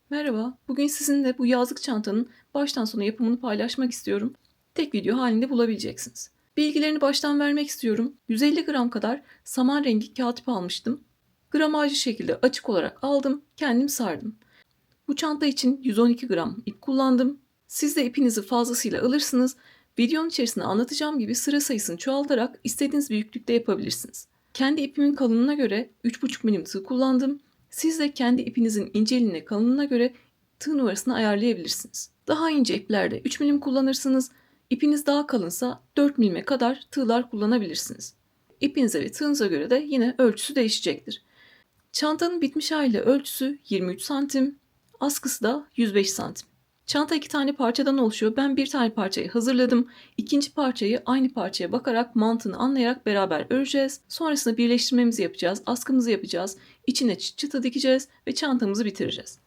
Merhaba, bugün sizinle bu yazlık çantanın baştan sona yapımını paylaşmak istiyorum. Tek video halinde bulabileceksiniz. Bilgilerini baştan vermek istiyorum. 150 gram kadar saman rengi kağıt ip almıştım. Gramajlı şekilde açık olarak aldım, kendim sardım. Bu çanta için 112 gram ip kullandım. Siz de ipinizi fazlasıyla alırsınız. Videonun içerisinde anlatacağım gibi sıra sayısını çoğaltarak istediğiniz büyüklükte yapabilirsiniz. Kendi ipimin kalınlığına göre 3,5 milim tığ kullandım. Siz de kendi ipinizin inceliğine, kalınlığına göre tığ numarasını ayarlayabilirsiniz. Daha ince iplerde 3 milim kullanırsınız. İpiniz daha kalınsa 4 milime kadar tığlar kullanabilirsiniz. İpinize ve tığınıza göre de yine ölçüsü değişecektir. Çantanın bitmiş haliyle ölçüsü 23 santim, askısı da 105 santim. Çanta 2 tane parçadan oluşuyor. Ben bir tane parçayı hazırladım. İkinci parçayı aynı parçaya bakarak, mantığını anlayarak beraber öreceğiz. Sonrasında birleştirmemizi yapacağız, askımızı yapacağız, içine çıta dikeceğiz ve çantamızı bitireceğiz.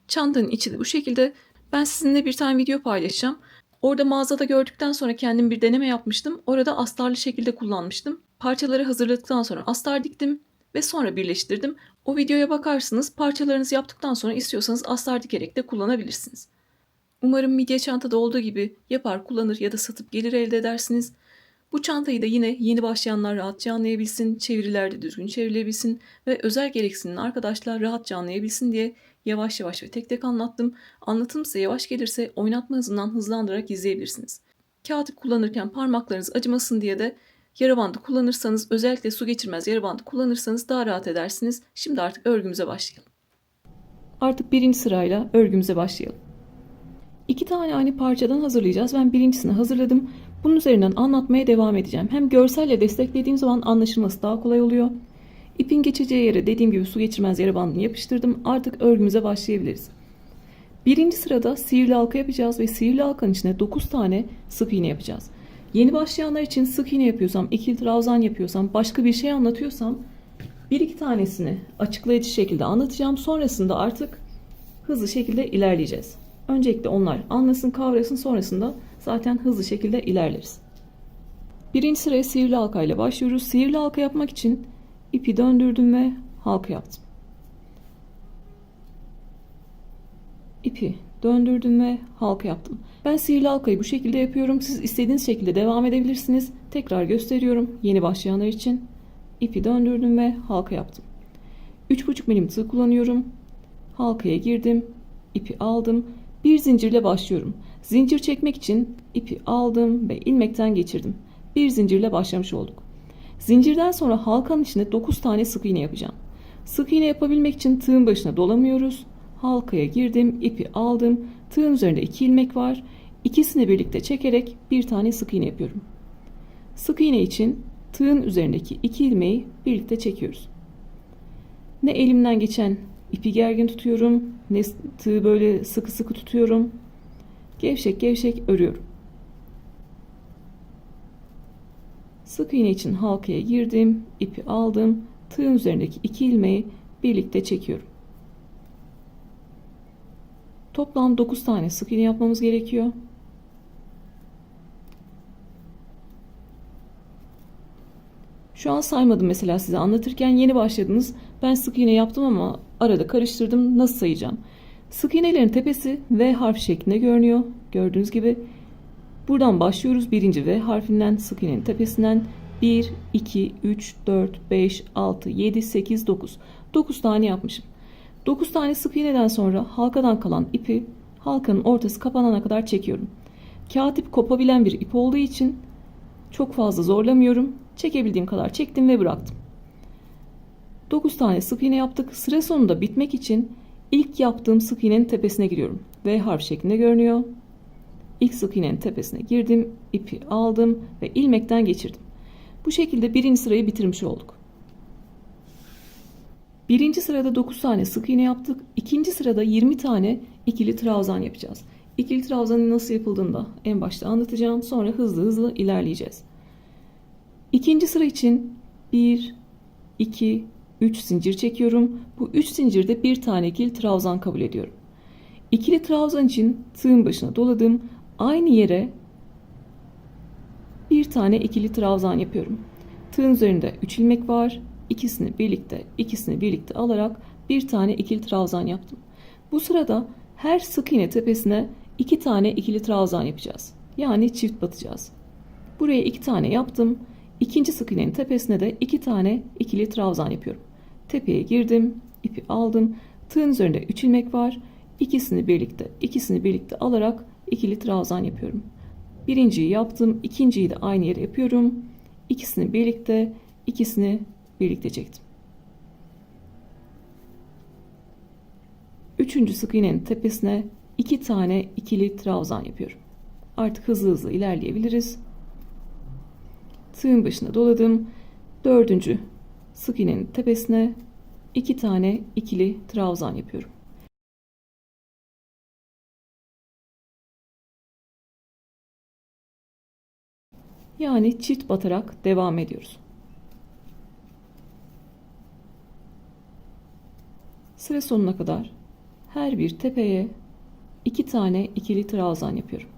Çantanın içi de bu şekilde. Ben sizinle bir tane video paylaşacağım. Orada mağazada gördükten sonra kendim bir deneme yapmıştım. Orada astarlı şekilde kullanmıştım. Parçaları hazırladıktan sonra astar diktim ve sonra birleştirdim. O videoya bakarsınız. Parçalarınızı yaptıktan sonra istiyorsanız astar dikerek de kullanabilirsiniz. Umarım midye çantada olduğu gibi yapar, kullanır ya da satıp gelir elde edersiniz. Bu çantayı da yine yeni başlayanlar rahatça anlayabilsin, çevirilerde düzgün çevrilebilsin ve özel gereksinimli arkadaşlar rahatça anlayabilsin diye yavaş yavaş ve tek tek anlattım. Anlatım size yavaş gelirse oynatma hızından hızlandırarak izleyebilirsiniz. Kağıt kullanırken parmaklarınız acımasın diye de yara bandı kullanırsanız, özellikle su geçirmez yara bandı kullanırsanız daha rahat edersiniz. Şimdi artık örgümüze başlayalım. Artık birinci sırayla örgümüze başlayalım. 2 tane aynı parçadan hazırlayacağız. Ben birincisini hazırladım. Bunun üzerinden anlatmaya devam edeceğim. Hem görselle desteklediğim zaman anlaşılması daha kolay oluyor. İpin geçeceği yere dediğim gibi su geçirmez yara bandını yapıştırdım. Artık örgümüze başlayabiliriz. Birinci sırada sihirli halka yapacağız ve sihirli halkanın içine 9 tane sık iğne yapacağız. Yeni başlayanlar için sık iğne yapıyorsam, ikili trabzan yapıyorsam, başka bir şey anlatıyorsam bir iki tanesini açıklayıcı şekilde anlatacağım. Sonrasında artık hızlı şekilde ilerleyeceğiz. Öncelikle onlar anlasın, kavrasın, sonrasında zaten hızlı şekilde ilerleriz. Birinci sıraya sihirli halka ile başlıyoruz. Sihirli halka yapmak için ipi döndürdüm ve halka yaptım. İpi döndürdüm ve halka yaptım. Ben sihirli halkayı bu şekilde yapıyorum. Siz istediğiniz şekilde devam edebilirsiniz. Tekrar gösteriyorum yeni başlayanlar için. İpi döndürdüm ve halka yaptım. 3,5 milim tığ kullanıyorum. Halkaya girdim. İpi aldım. Bir zincirle başlıyorum. Zincir çekmek için ipi aldım ve ilmekten geçirdim. Bir zincirle başlamış olduk. Zincirden sonra halkanın içine 9 tane sık iğne yapacağım. Sık iğne yapabilmek için tığın başına dolamıyoruz. Halkaya girdim, ipi aldım. Tığın üzerinde 2 ilmek var. İkisini birlikte çekerek bir tane sık iğne yapıyorum. Sık iğne için tığın üzerindeki 2 ilmeği birlikte çekiyoruz. Ne elimden geçen ipi gergin tutuyorum, ne tığı böyle sıkı sıkı tutuyorum. Gevşek gevşek örüyorum. Sık iğne için halkaya girdim, ipi aldım. Tığın üzerindeki 2 ilmeği birlikte çekiyorum. Toplam 9 tane sık iğne yapmamız gerekiyor. Şu an saymadım mesela size anlatırken, yeni başladınız. Ben sık iğne yaptım ama arada karıştırdım. Nasıl sayacağım? Sık iğnelerin tepesi V harfi şeklinde görünüyor. Gördüğünüz gibi buradan başlıyoruz. Birinci V harfinden, sık iğnenin tepesinden 1, 2, 3, 4, 5, 6, 7, 8, 9. 9 tane yapmışım. 9 tane sık iğneden sonra halkadan kalan ipi halkanın ortası kapanana kadar çekiyorum. Kağıt ip kopabilen bir ip olduğu için çok fazla zorlamıyorum. Çekebildiğim kadar çektim ve bıraktım. 9 tane sık iğne yaptık. Sıra sonunda bitmek için ilk yaptığım sık iğnenin tepesine giriyorum. V harf şeklinde görünüyor. İlk sık iğnenin tepesine girdim, ipi aldım ve ilmekten geçirdim. Bu şekilde birinci sırayı bitirmiş olduk. Birinci sırada 9 tane sık iğne yaptık. İkinci sırada 20 tane ikili trabzan yapacağız. İkili trabzanın nasıl yapıldığını da en başta anlatacağım. Sonra hızlı hızlı ilerleyeceğiz. İkinci sıra için 1, 2, 3 zincir çekiyorum. Bu 3 zincirde bir tane ikili trabzan kabul ediyorum. İkili trabzan için tığın başına doladım. Aynı yere bir tane ikili trabzan yapıyorum. Tığın üzerinde 3 ilmek var. İkisini birlikte alarak bir tane ikili trabzan yaptım. Bu sırada her sık iğne tepesine 2 tane ikili trabzan yapacağız. Yani çift batacağız. Buraya 2 tane yaptım. İkinci sık iğnenin tepesine de 2 tane ikili trabzan yapıyorum. Tepeye girdim, ipi aldım. Tığın üzerinde 3 ilmek var. İkisini birlikte alarak ikili trabzan yapıyorum. Birinciyi yaptım, ikinciyi de aynı yere yapıyorum. İkisini birlikte çektim. Üçüncü sık iğnenin tepesine 2 tane ikili trabzan yapıyorum. Artık hızlı ilerleyebiliriz. Tığın başına doladım. Dördüncü sık iğnenin tepesine 2 tane ikili trabzan yapıyorum. Yani çift batarak devam ediyoruz. Sıra sonuna kadar her bir tepeye 2 tane ikili trabzan yapıyorum.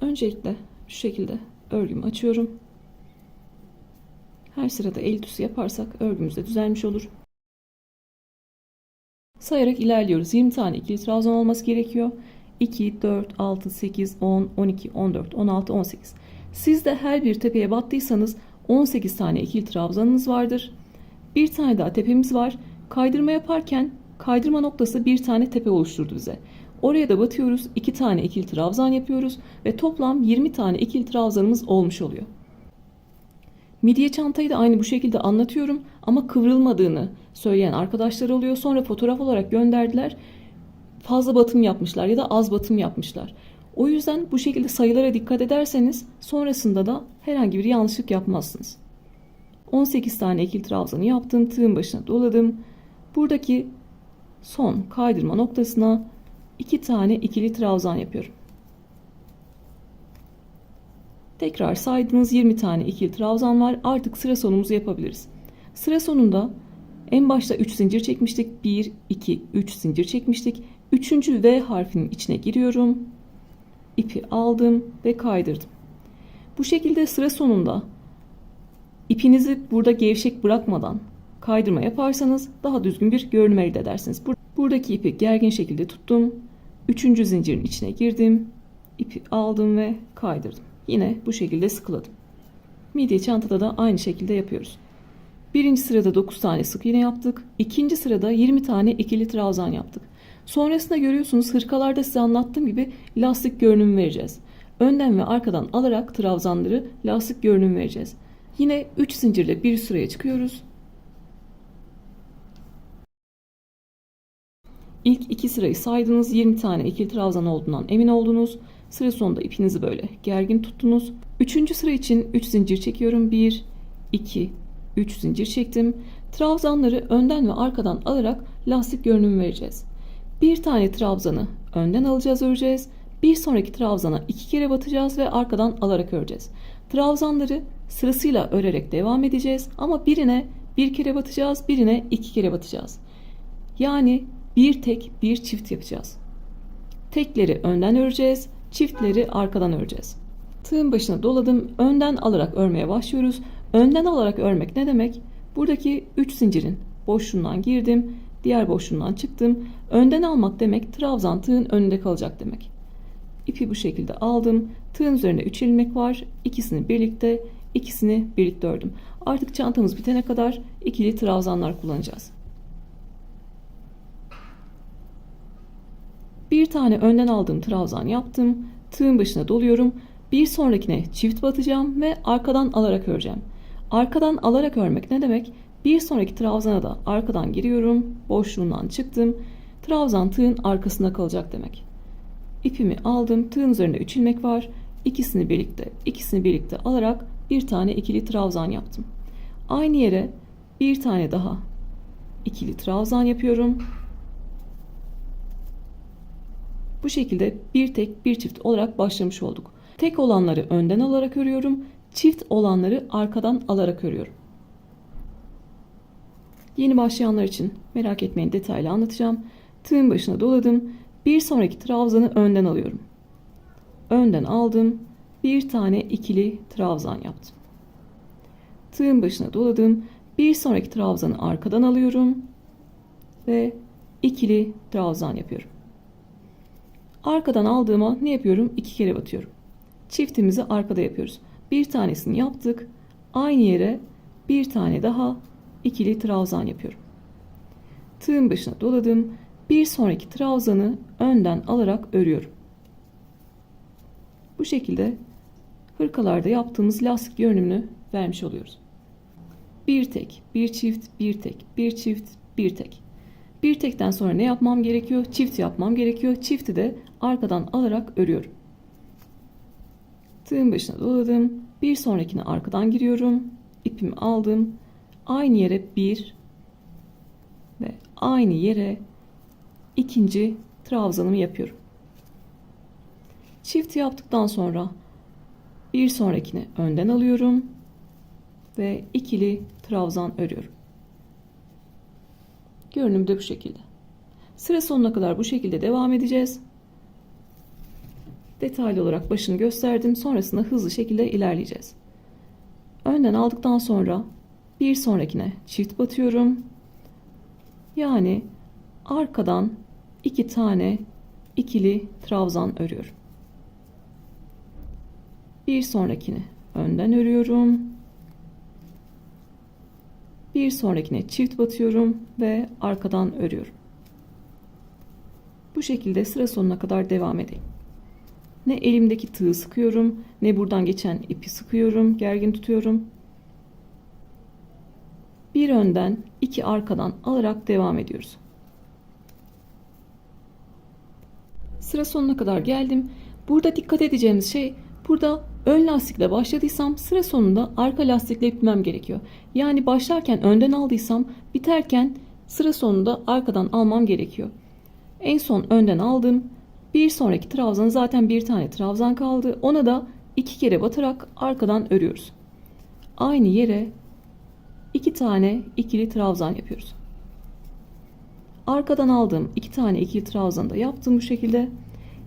Öncelikle şu şekilde örgümü açıyorum. Her sırada el üstü yaparsak örgümüz de düzelmiş olur. Sayarak ilerliyoruz. 20 tane ikili trabzan olması gerekiyor. 2, 4, 6, 8, 10, 12, 14, 16, 18. Siz de her bir tepeye battıysanız 18 tane ikili trabzanınız vardır. Bir tane daha tepemiz var. Kaydırma yaparken kaydırma noktası bir tane tepe oluşturdu bize. Oraya da batıyoruz. 2 tane ikili trabzan yapıyoruz ve toplam 20 tane ikili trabzanımız olmuş oluyor. Midye çantayı da aynı bu şekilde anlatıyorum ama kıvrılmadığını söyleyen arkadaşlar oluyor. Sonra fotoğraf olarak gönderdiler. Fazla batım yapmışlar ya da az batım yapmışlar. O yüzden bu şekilde sayılara dikkat ederseniz sonrasında da herhangi bir yanlışlık yapmazsınız. 18 tane ikili trabzanı yaptım. Tığın başına doladım. Buradaki son kaydırma noktasına 2 tane ikili trabzan yapıyorum. Tekrar saydığınız 20 tane ikili trabzan var. Artık sıra sonumuzu yapabiliriz. Sıra sonunda en başta 3 zincir çekmiştik. 1, 2, 3 zincir çekmiştik. 3. V harfinin içine giriyorum. İpi aldım ve kaydırdım. Bu şekilde sıra sonunda ipinizi burada gevşek bırakmadan kaydırma yaparsanız daha düzgün bir görünüm elde edersiniz. Buradaki ipi gergin şekilde tuttum. 3. zincirin içine girdim. İpi aldım ve kaydırdım. Yine bu şekilde sıkıladım. Midye çantada da aynı şekilde yapıyoruz. Birinci sırada 9 tane sık iğne yaptık. İkinci sırada 20 tane ikili trabzan yaptık. Sonrasında görüyorsunuz hırkalarda size anlattığım gibi lastik görünümü vereceğiz. Önden ve arkadan alarak trabzanları lastik görünümü vereceğiz. Yine 3 zincirle bir sıraya çıkıyoruz. İlk 2 sırayı saydınız. 20 tane ikili trabzan olduğundan emin oldunuz. Sıra sonunda ipinizi böyle gergin tuttunuz. 3. sıra için 3 zincir çekiyorum. 1, 2, 3 zincir çektim. Trabzanları önden ve arkadan alarak lastik görünümü vereceğiz. Bir tane trabzanı önden alacağız, öreceğiz. Bir sonraki trabzana 2 kere batacağız ve arkadan alarak öreceğiz. Trabzanları sırasıyla örerek devam edeceğiz ama birine 1 kere batacağız, birine 2 kere batacağız. Yani bir tek bir çift yapacağız. Tekleri önden öreceğiz, çiftleri arkadan öreceğiz. Tığın başına doladım, önden alarak örmeye başlıyoruz. Önden alarak örmek ne demek? Buradaki 3 zincirin boşluğundan girdim, diğer boşluğundan çıktım. Önden almak demek trabzan tığın önünde kalacak demek. İpi bu şekilde aldım. Tığın üzerinde 3 ilmek var. İkisini birlikte ördüm. Artık çantamız bitene kadar ikili trabzanlar kullanacağız. Bir tane önden aldığım trabzan yaptım. Tığın başına doluyorum. Bir sonrakine çift batacağım ve arkadan alarak öreceğim. Arkadan alarak örmek ne demek? Bir sonraki trabzana da arkadan giriyorum. Boşluğundan çıktım. Trabzan tığın arkasında kalacak demek. İpimi aldım. Tığın üzerinde 3 ilmek var. İkisini birlikte alarak bir tane ikili trabzan yaptım. Aynı yere bir tane daha ikili trabzan yapıyorum. Bu şekilde bir tek bir çift olarak başlamış olduk. Tek olanları önden alarak örüyorum. Çift olanları arkadan alarak örüyorum. Yeni başlayanlar için merak etmeyin, detaylı anlatacağım. Tığın başına doladım. Bir sonraki trabzanı önden alıyorum. Önden aldım. Bir tane ikili trabzan yaptım. Tığın başına doladım. Bir sonraki trabzanı arkadan alıyorum ve ikili trabzan yapıyorum. Arkadan aldığıma ne yapıyorum? 2 kere batıyorum. Çiftimizi arkada yapıyoruz. Bir tanesini yaptık. Aynı yere bir tane daha ikili trabzan yapıyorum. Tığın başına doladım. Bir sonraki trabzanı önden alarak örüyorum. Bu şekilde hırkalarda yaptığımız lastik görünümünü vermiş oluyoruz. Bir tek, bir çift, bir tek, bir çift, bir tek. Bir tekten sonra ne yapmam gerekiyor? Çift yapmam gerekiyor. Çifti de arkadan alarak örüyorum. Tığın başına doladım. Bir sonrakine arkadan giriyorum. İpimi aldım. Aynı yere bir ve aynı yere ikinci trabzanımı yapıyorum. Çift yaptıktan sonra bir sonrakini önden alıyorum ve ikili trabzan örüyorum. Görünüm de bu şekilde. Sıra sonuna kadar bu şekilde devam edeceğiz. Detaylı olarak başını gösterdim. Sonrasında hızlı şekilde ilerleyeceğiz. Önden aldıktan sonra bir sonrakine çift batıyorum. Yani arkadan 2 tane ikili trabzan örüyorum. Bir sonrakini önden örüyorum. Bir sonrakine çift batıyorum ve arkadan örüyorum. Bu şekilde sıra sonuna kadar devam edeyim. Ne elimdeki tığı sıkıyorum, ne buradan geçen ipi sıkıyorum, gergin tutuyorum. Bir önden, 2 arkadan alarak devam ediyoruz. Sıra sonuna kadar geldim. Burada dikkat edeceğimiz şey, burada ön lastikle başladıysam sıra sonunda arka lastikle bitmem gerekiyor. Yani başlarken önden aldıysam biterken sıra sonunda arkadan almam gerekiyor. En son önden aldım. Bir sonraki trabzan, zaten bir tane trabzan kaldı. Ona da 2 kere batarak arkadan örüyoruz. Aynı yere 2 tane ikili trabzan yapıyoruz. Arkadan aldığım 2 tane ikili trabzanı da yaptım bu şekilde.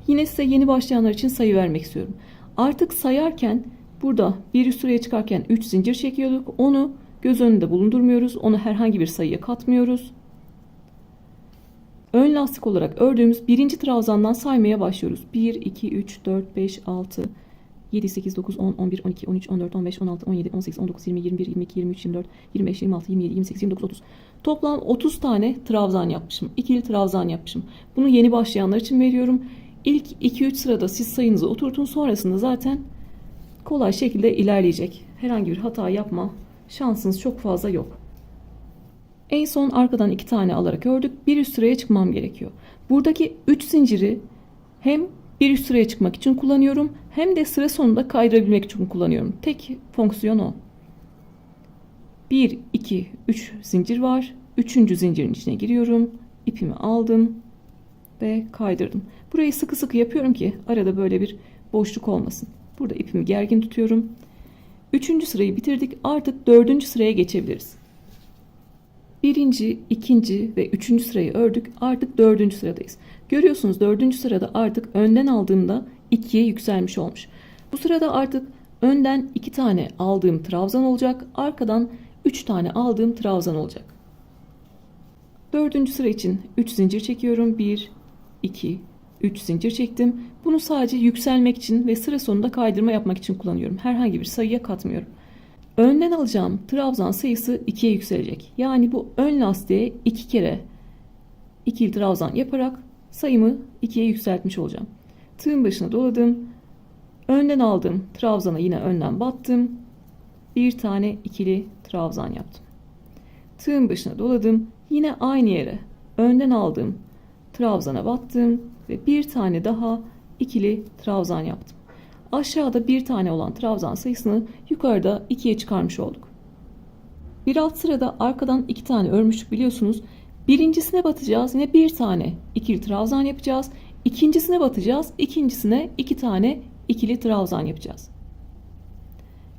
Yine size yeni başlayanlar için sayı vermek istiyorum. Artık sayarken burada bir üst sıraya çıkarken 3 zincir çekiyorduk. Onu göz önünde bulundurmuyoruz. Onu herhangi bir sayıya katmıyoruz. Ön lastik olarak ördüğümüz birinci trabzandan saymaya başlıyoruz. 1, 2, 3, 4, 5, 6, 7, 8, 9, 10, 11, 12, 13, 14, 15, 16, 17, 18, 19, 20, 21, 22, 23, 24, 25, 26, 27, 28, 29, 30. Toplam 30 tane trabzan yapmışım. İkili trabzan yapmışım. Bunu yeni başlayanlar için veriyorum. İlk 2-3 sırada siz sayınızı oturtun. Sonrasında zaten kolay şekilde ilerleyecek. Herhangi bir hata yapma şansınız çok fazla yok. En son arkadan 2 tane alarak ördük. Bir üst sıraya çıkmam gerekiyor. Buradaki 3 zinciri hem bir üst sıraya çıkmak için kullanıyorum, hem de sıra sonunda kaydırabilmek için kullanıyorum. Tek fonksiyon o. 1, 2, 3 zincir var. 3. zincirin içine giriyorum. İpimi aldım ve kaydırdım. Burayı sıkı sıkı yapıyorum ki arada böyle bir boşluk olmasın. Burada ipimi gergin tutuyorum. 3. sırayı bitirdik. Artık 4. sıraya geçebiliriz. 1. 2. ve 3. sırayı ördük. Artık 4. sıradayız. Görüyorsunuz 4. sırada artık önden aldığımda 2'ye yükselmiş olmuş. Bu sırada artık önden 2 tane aldığım trabzan olacak. Arkadan 3 tane aldığım trabzan olacak. 4. sıra için 3 zincir çekiyorum. 1, 2, 3 zincir çektim. Bunu sadece yükselmek için ve sıra sonunda kaydırma yapmak için kullanıyorum. Herhangi bir sayıya katmıyorum. Önden alacağım trabzan sayısı 2'ye yükselecek. Yani bu ön lastiğe 2 kere ikili trabzan yaparak sayımı 2'ye yükseltmiş olacağım. Tığın başına doladım. Önden aldım trabzana, yine önden battım. Bir tane ikili trabzan yaptım. Tığın başına doladım. Yine aynı yere önden aldığım trabzana battım ve bir tane daha ikili trabzan yaptım. Aşağıda bir tane olan trabzan sayısını yukarıda 2'ye çıkarmış olduk. Bir alt sırada arkadan 2 tane örmüştük biliyorsunuz. Birincisine batacağız, yine bir tane ikili trabzan yapacağız. İkincisine batacağız, ikincisine 2 tane ikili trabzan yapacağız.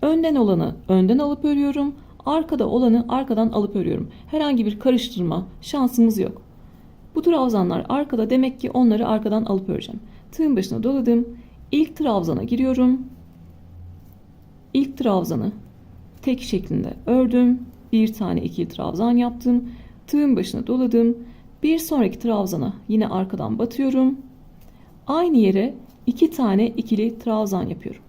Önden olanı önden alıp örüyorum. Arkada olanı arkadan alıp örüyorum. Herhangi bir karıştırma şansımız yok. Bu trabzanlar arkada, demek ki onları arkadan alıp öreceğim. Tığın başına doladım. İlk trabzana giriyorum. İlk trabzanı tek şeklinde ördüm. Bir tane ikili trabzan yaptım. Tığın başına doladım. Bir sonraki trabzana yine arkadan batıyorum. Aynı yere 2 tane ikili trabzan yapıyorum.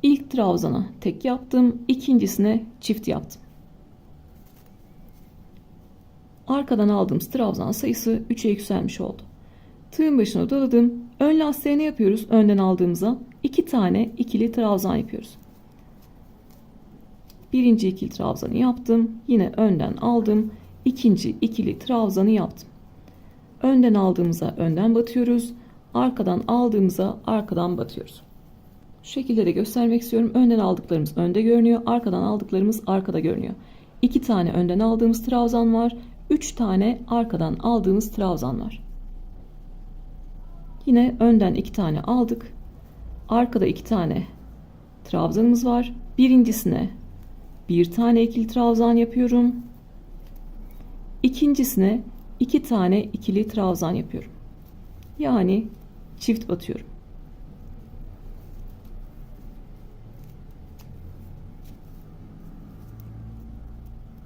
İlk trabzana tek yaptım, ikincisine çift yaptım. Arkadan aldığımız trabzan sayısı 3'e yükselmiş oldu. Tığın başına doladım. Ön lastiğe ne yapıyoruz? Önden aldığımıza 2 tane ikili trabzan yapıyoruz. Birinci ikili trabzanı yaptım. Yine önden aldım. İkinci ikili trabzanı yaptım. Önden aldığımıza önden batıyoruz. Arkadan aldığımıza arkadan batıyoruz. Şu şekilde de göstermek istiyorum. Önden aldıklarımız önde görünüyor. Arkadan aldıklarımız arkada görünüyor. 2 tane önden aldığımız trabzan var. 3 tane arkadan aldığımız trabzan var. Yine önden 2 tane aldık. Arkada 2 tane trabzanımız var. Birincisine bir tane ikili trabzan yapıyorum. İkincisine 2 tane ikili trabzan yapıyorum. Yani çift batıyorum.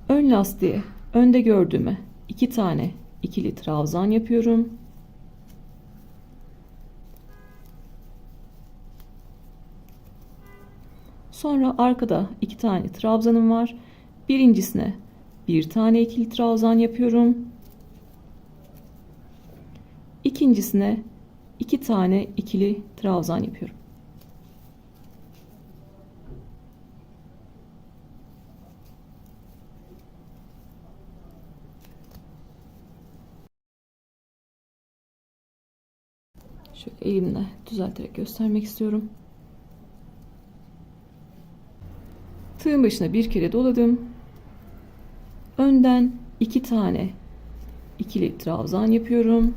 Ön lastiğe önde gördüğüme 2 tane ikili trabzan yapıyorum. Sonra arkada 2 tane trabzanım var. Birincisine bir tane ikili trabzan yapıyorum. İkincisine 2 tane ikili trabzan yapıyorum. Şöyle elimle düzelterek göstermek istiyorum. Tığın başına bir kere doladım. Önden 2 tane ikili trabzan yapıyorum.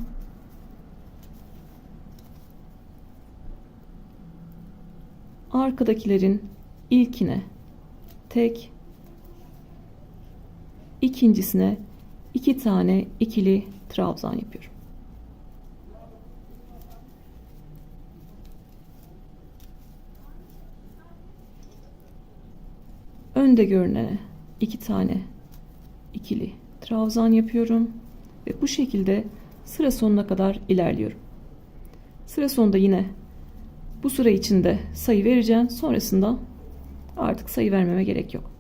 Arkadakilerin ilkine tek, ikincisine 2 tane ikili trabzan yapıyorum. Önde görünene 2 tane ikili trabzan yapıyorum ve bu şekilde sıra sonuna kadar ilerliyorum. Sıra sonunda yine bu sıra içinde sayı vereceğim. Sonrasında artık sayı vermeme gerek yok.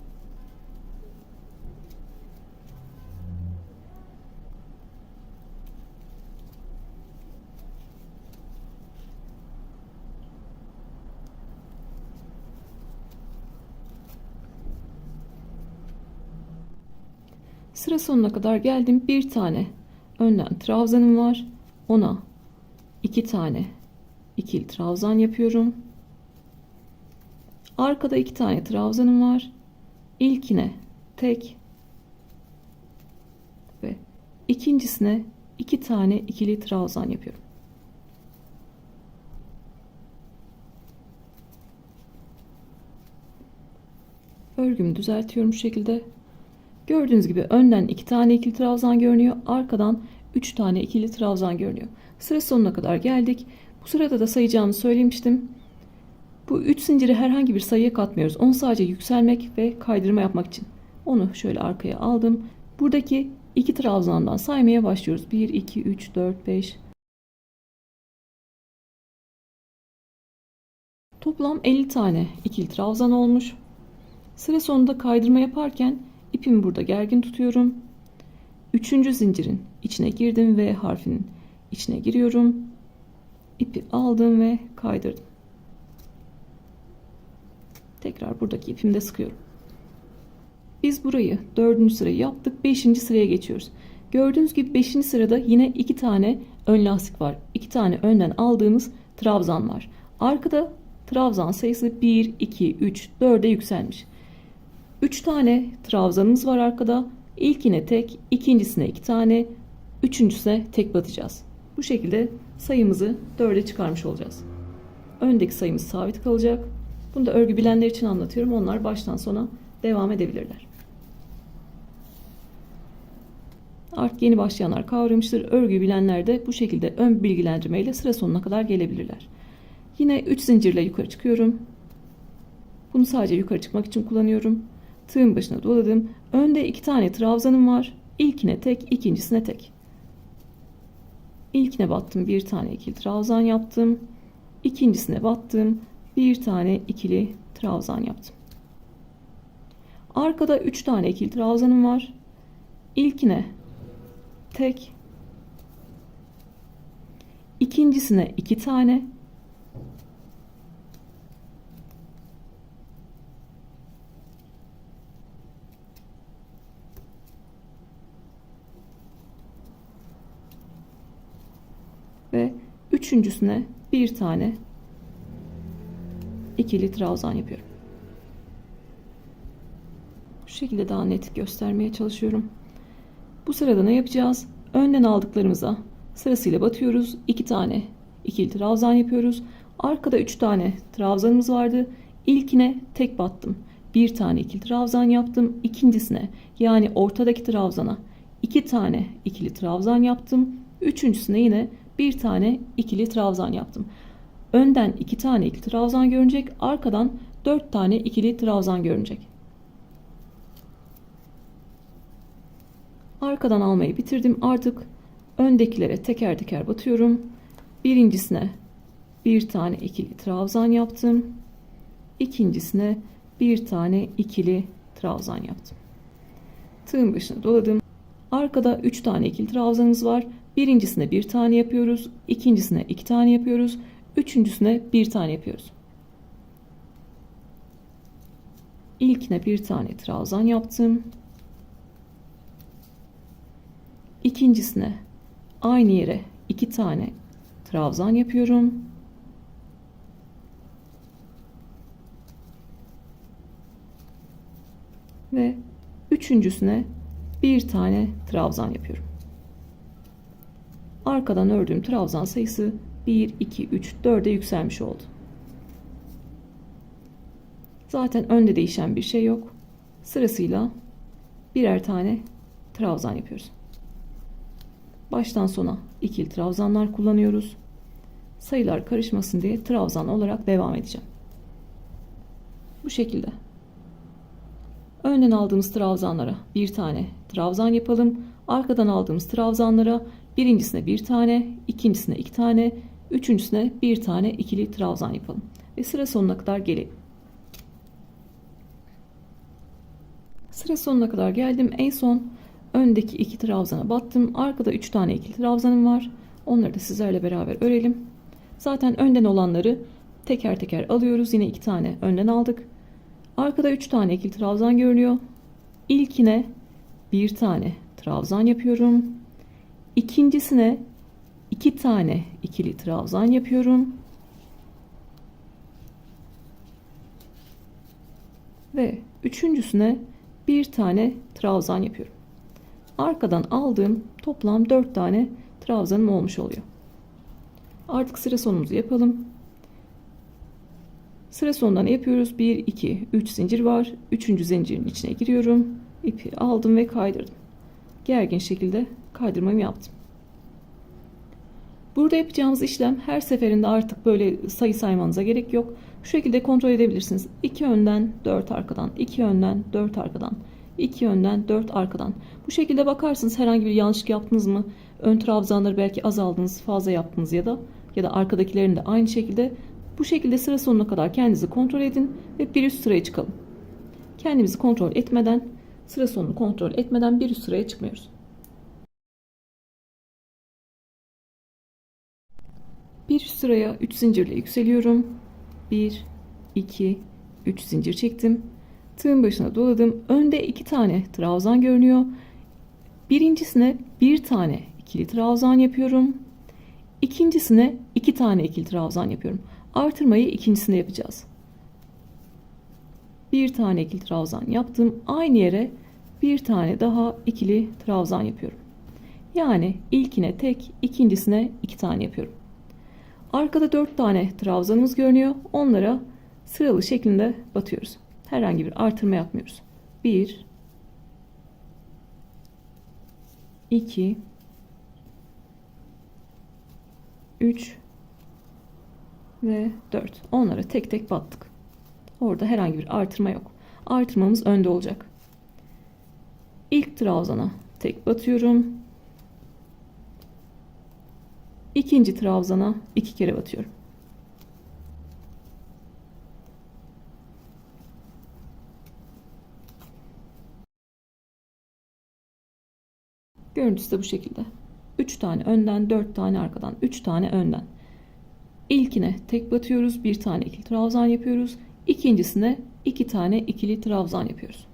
Sıra sonuna kadar geldim. Bir tane önden trabzanım var. Ona 2 tane ikili trabzan yapıyorum. Arkada 2 tane trabzanım var. İlkine tek ve ikincisine 2 tane ikili trabzan yapıyorum. Örgümü düzeltiyorum şu şekilde. Gördüğünüz gibi önden 2 tane ikili trabzan görünüyor. Arkadan 3 tane ikili trabzan görünüyor. Sıra sonuna kadar geldik. Bu sırada da sayacağımı söylemiştim. Bu 3 zinciri herhangi bir sayıya katmıyoruz. Onu sadece yükselmek ve kaydırma yapmak için. Onu şöyle arkaya aldım. Buradaki 2 trabzandan saymaya başlıyoruz. 1, 2, 3, 4, 5. Toplam 50 tane ikili trabzan olmuş. Sıra sonunda kaydırma yaparken ipimi burada gergin tutuyorum. 3. zincirin içine girdim ve harfinin içine giriyorum. İpi aldım ve kaydırdım. Tekrar buradaki ipimde sıkıyorum. Biz burayı 4. sırayı yaptık. 5. sıraya geçiyoruz. Gördüğünüz gibi 5. sırada yine 2 tane ön lastik var. 2 tane önden aldığımız trabzan var. Arkada trabzan sayısı 1, 2, 3, 4'e yükselmiş. 3 tane trabzanımız var arkada. İlkine tek, ikincisine 2 tane, üçüncüsüne tek batacağız. Bu şekilde sayımızı 4'e çıkarmış olacağız. Öndeki sayımız sabit kalacak. Bunu da örgü bilenler için anlatıyorum. Onlar baştan sona devam edebilirler. Artık yeni başlayanlar kavramıştır. Örgü bilenler de bu şekilde ön bilgilendirmeyle sıra sonuna kadar gelebilirler. Yine 3 zincirle yukarı çıkıyorum. Bunu sadece yukarı çıkmak için kullanıyorum. Tığın başına doladım. Önde 2 tane trabzanım var. İlkine tek, ikincisine tek. İlkine battım, bir tane ikili trabzan yaptım. İkincisine battım, bir tane ikili trabzan yaptım. Arkada 3 tane ikili trabzanım var. İlkine tek, ikincisine 2 tane, ve üçüncüsüne bir tane ikili trabzan yapıyorum. Bu şekilde daha net göstermeye çalışıyorum. Bu sırada ne yapacağız? Önden aldıklarımıza sırasıyla batıyoruz. 2 tane ikili trabzan yapıyoruz. Arkada 3 tane trabzanımız vardı. İlkine tek battım. Bir tane ikili trabzan yaptım. İkincisine, yani ortadaki trabzana 2 tane ikili trabzan yaptım. Üçüncüsüne yine bir tane ikili trabzan yaptım. Önden 2 tane ikili trabzan görünecek. Arkadan 4 tane ikili trabzan görünecek. Arkadan almayı bitirdim. Artık öndekilere teker teker batıyorum. Birincisine bir tane ikili trabzan yaptım. İkincisine bir tane ikili trabzan yaptım. Tığın başına doladım. Arkada 3 tane ikili trabzanımız var. Birincisine bir tane yapıyoruz. İkincisine 2 tane yapıyoruz. Üçüncüsüne bir tane yapıyoruz. İlkine bir tane trabzan yaptım. İkincisine aynı yere 2 tane trabzan yapıyorum. Ve üçüncüsüne bir tane trabzan yapıyorum. Arkadan ördüğüm trabzan sayısı 1, 2, 3, 4'e yükselmiş oldu. Zaten önde değişen bir şey yok. Sırasıyla birer tane trabzan yapıyoruz. Baştan sona ikili trabzanlar kullanıyoruz. Sayılar karışmasın diye trabzan olarak devam edeceğim. Bu şekilde. Önden aldığımız trabzanlara bir tane trabzan yapalım. Arkadan aldığımız trabzanlara birincisine bir tane, ikincisine 2 tane, üçüncüsüne bir tane ikili trabzan yapalım. Ve sıra sonuna kadar gelelim. Sıra sonuna kadar geldim. En son öndeki 2 trabzana battım. Arkada 3 tane ikili trabzanım var. Onları da sizlerle beraber örelim. Zaten önden olanları teker teker alıyoruz. Yine 2 tane önden aldık. Arkada 3 tane ikili trabzan görünüyor. İlkine bir tane trabzan yapıyorum. İkincisine 2 tane ikili trabzan yapıyorum. Ve üçüncüsüne bir tane trabzan yapıyorum. Arkadan aldığım toplam 4 tane trabzanım olmuş oluyor. Artık sıra sonumuzu yapalım. Sıra sonunda ne yapıyoruz? 1, 2, 3 zincir var. 3. zincirin içine giriyorum. İpi aldım ve kaydırdım. Gergin şekilde kaydırmamı yaptım. Burada yapacağımız işlem her seferinde artık böyle sayı saymanıza gerek yok. Şu şekilde kontrol edebilirsiniz. 2 önden 4 arkadan, 2 önden 4 arkadan, 2 önden 4 arkadan. Bu şekilde bakarsınız herhangi bir yanlışlık yaptınız mı? Ön trabzanları belki azaldınız, fazla yaptınız ya da arkadakilerini de aynı şekilde. Bu şekilde sıra sonuna kadar kendinizi kontrol edin ve bir üst sıraya çıkalım. Kendimizi kontrol etmeden, sıra sonunu kontrol etmeden bir üst sıraya çıkmıyoruz. Bir üst sıraya 3 zincirle yükseliyorum. 1, 2, 3 zincir çektim. Tığın başına doladım. Önde 2 tane trabzan görünüyor. Birincisine bir tane ikili trabzan yapıyorum. İkincisine 2 tane ikili trabzan yapıyorum. Artırmayı ikincisinde yapacağız. Bir tane ikili trabzan yaptım. Aynı yere bir tane daha ikili trabzan yapıyorum. Yani ilkine tek, ikincisine 2 tane yapıyorum. Arkada 4 tane trabzanımız görünüyor. Onlara sıralı şeklinde batıyoruz. Herhangi bir artırma yapmıyoruz. 1 2 3 ve 4. Onlara tek tek battık. Orada herhangi bir artırma yok. Artırmamız önde olacak. İlk trabzana tek batıyorum. İkinci trabzana 2 kere batıyorum. Görüntüsü de bu şekilde. 3 tane önden, 4 tane arkadan, 3 tane önden. İlkine tek batıyoruz, 1 tane ikili trabzan yapıyoruz. İkincisine 2 tane ikili trabzan yapıyoruz.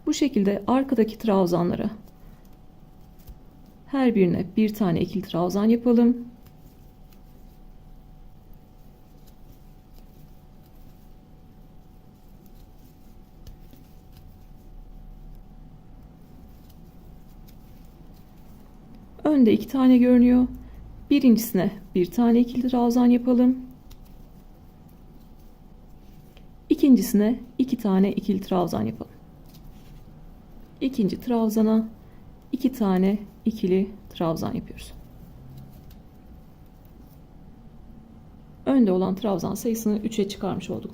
Bu şekilde arkadaki trabzanlara her birine 1 tane ikili trabzan yapalım. Önde 2 tane görünüyor. Birincisine 1 tane ikili trabzan yapalım. İkincisine 2 tane ikili trabzan yapalım. İkinci trabzana 2 tane ikili trabzan yapıyoruz. Önde olan trabzan sayısını 3'e çıkarmış olduk.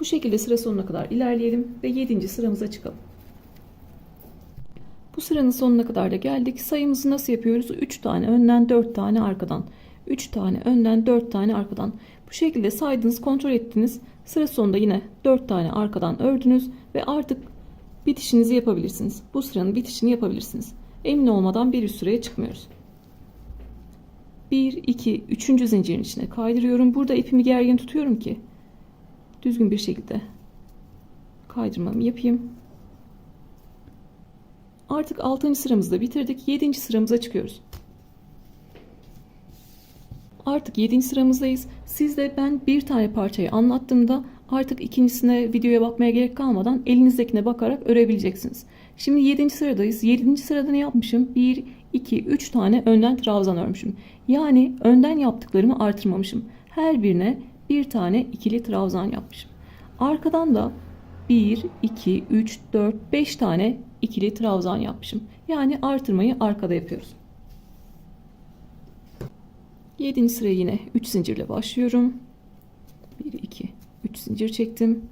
Bu şekilde sıra sonuna kadar ilerleyelim ve 7. sıramıza çıkalım. Bu sıranın sonuna kadar da geldik. Sayımızı nasıl yapıyoruz? 3 tane önden, 4 tane arkadan. 3 tane önden, 4 tane arkadan. Bu şekilde saydınız, kontrol ettiniz. Sıra sonunda yine 4 tane arkadan ördünüz ve artık bitişinizi yapabilirsiniz. Bu sıranın bitişini yapabilirsiniz. Emin olmadan bir üst sıraya çıkmıyoruz. 1, 2, 3. zincirin içine kaydırıyorum. Burada ipimi gergin tutuyorum ki düzgün bir şekilde kaydırmamı yapayım. Artık 6. sıramızı da bitirdik. 7. sıramıza çıkıyoruz. Artık 7. sıramızdayız. Siz de ben bir tane parçayı anlattığımda artık ikincisine videoya bakmaya gerek kalmadan elinizdekine bakarak örebileceksiniz. Şimdi 7. sıradayız. 7. sırada ne yapmışım? 1, 2, 3 tane önden trabzan örmüşüm. Yani önden yaptıklarımı artırmamışım. Her birine bir tane ikili trabzan yapmışım. Arkadan da 1, 2, 3, 4, 5 tane ikili trabzan yapmışım. Yani artırmayı arkada yapıyoruz. 7. sıraya yine 3 zincirle başlıyorum. 1, 2, 3 zincir çektim.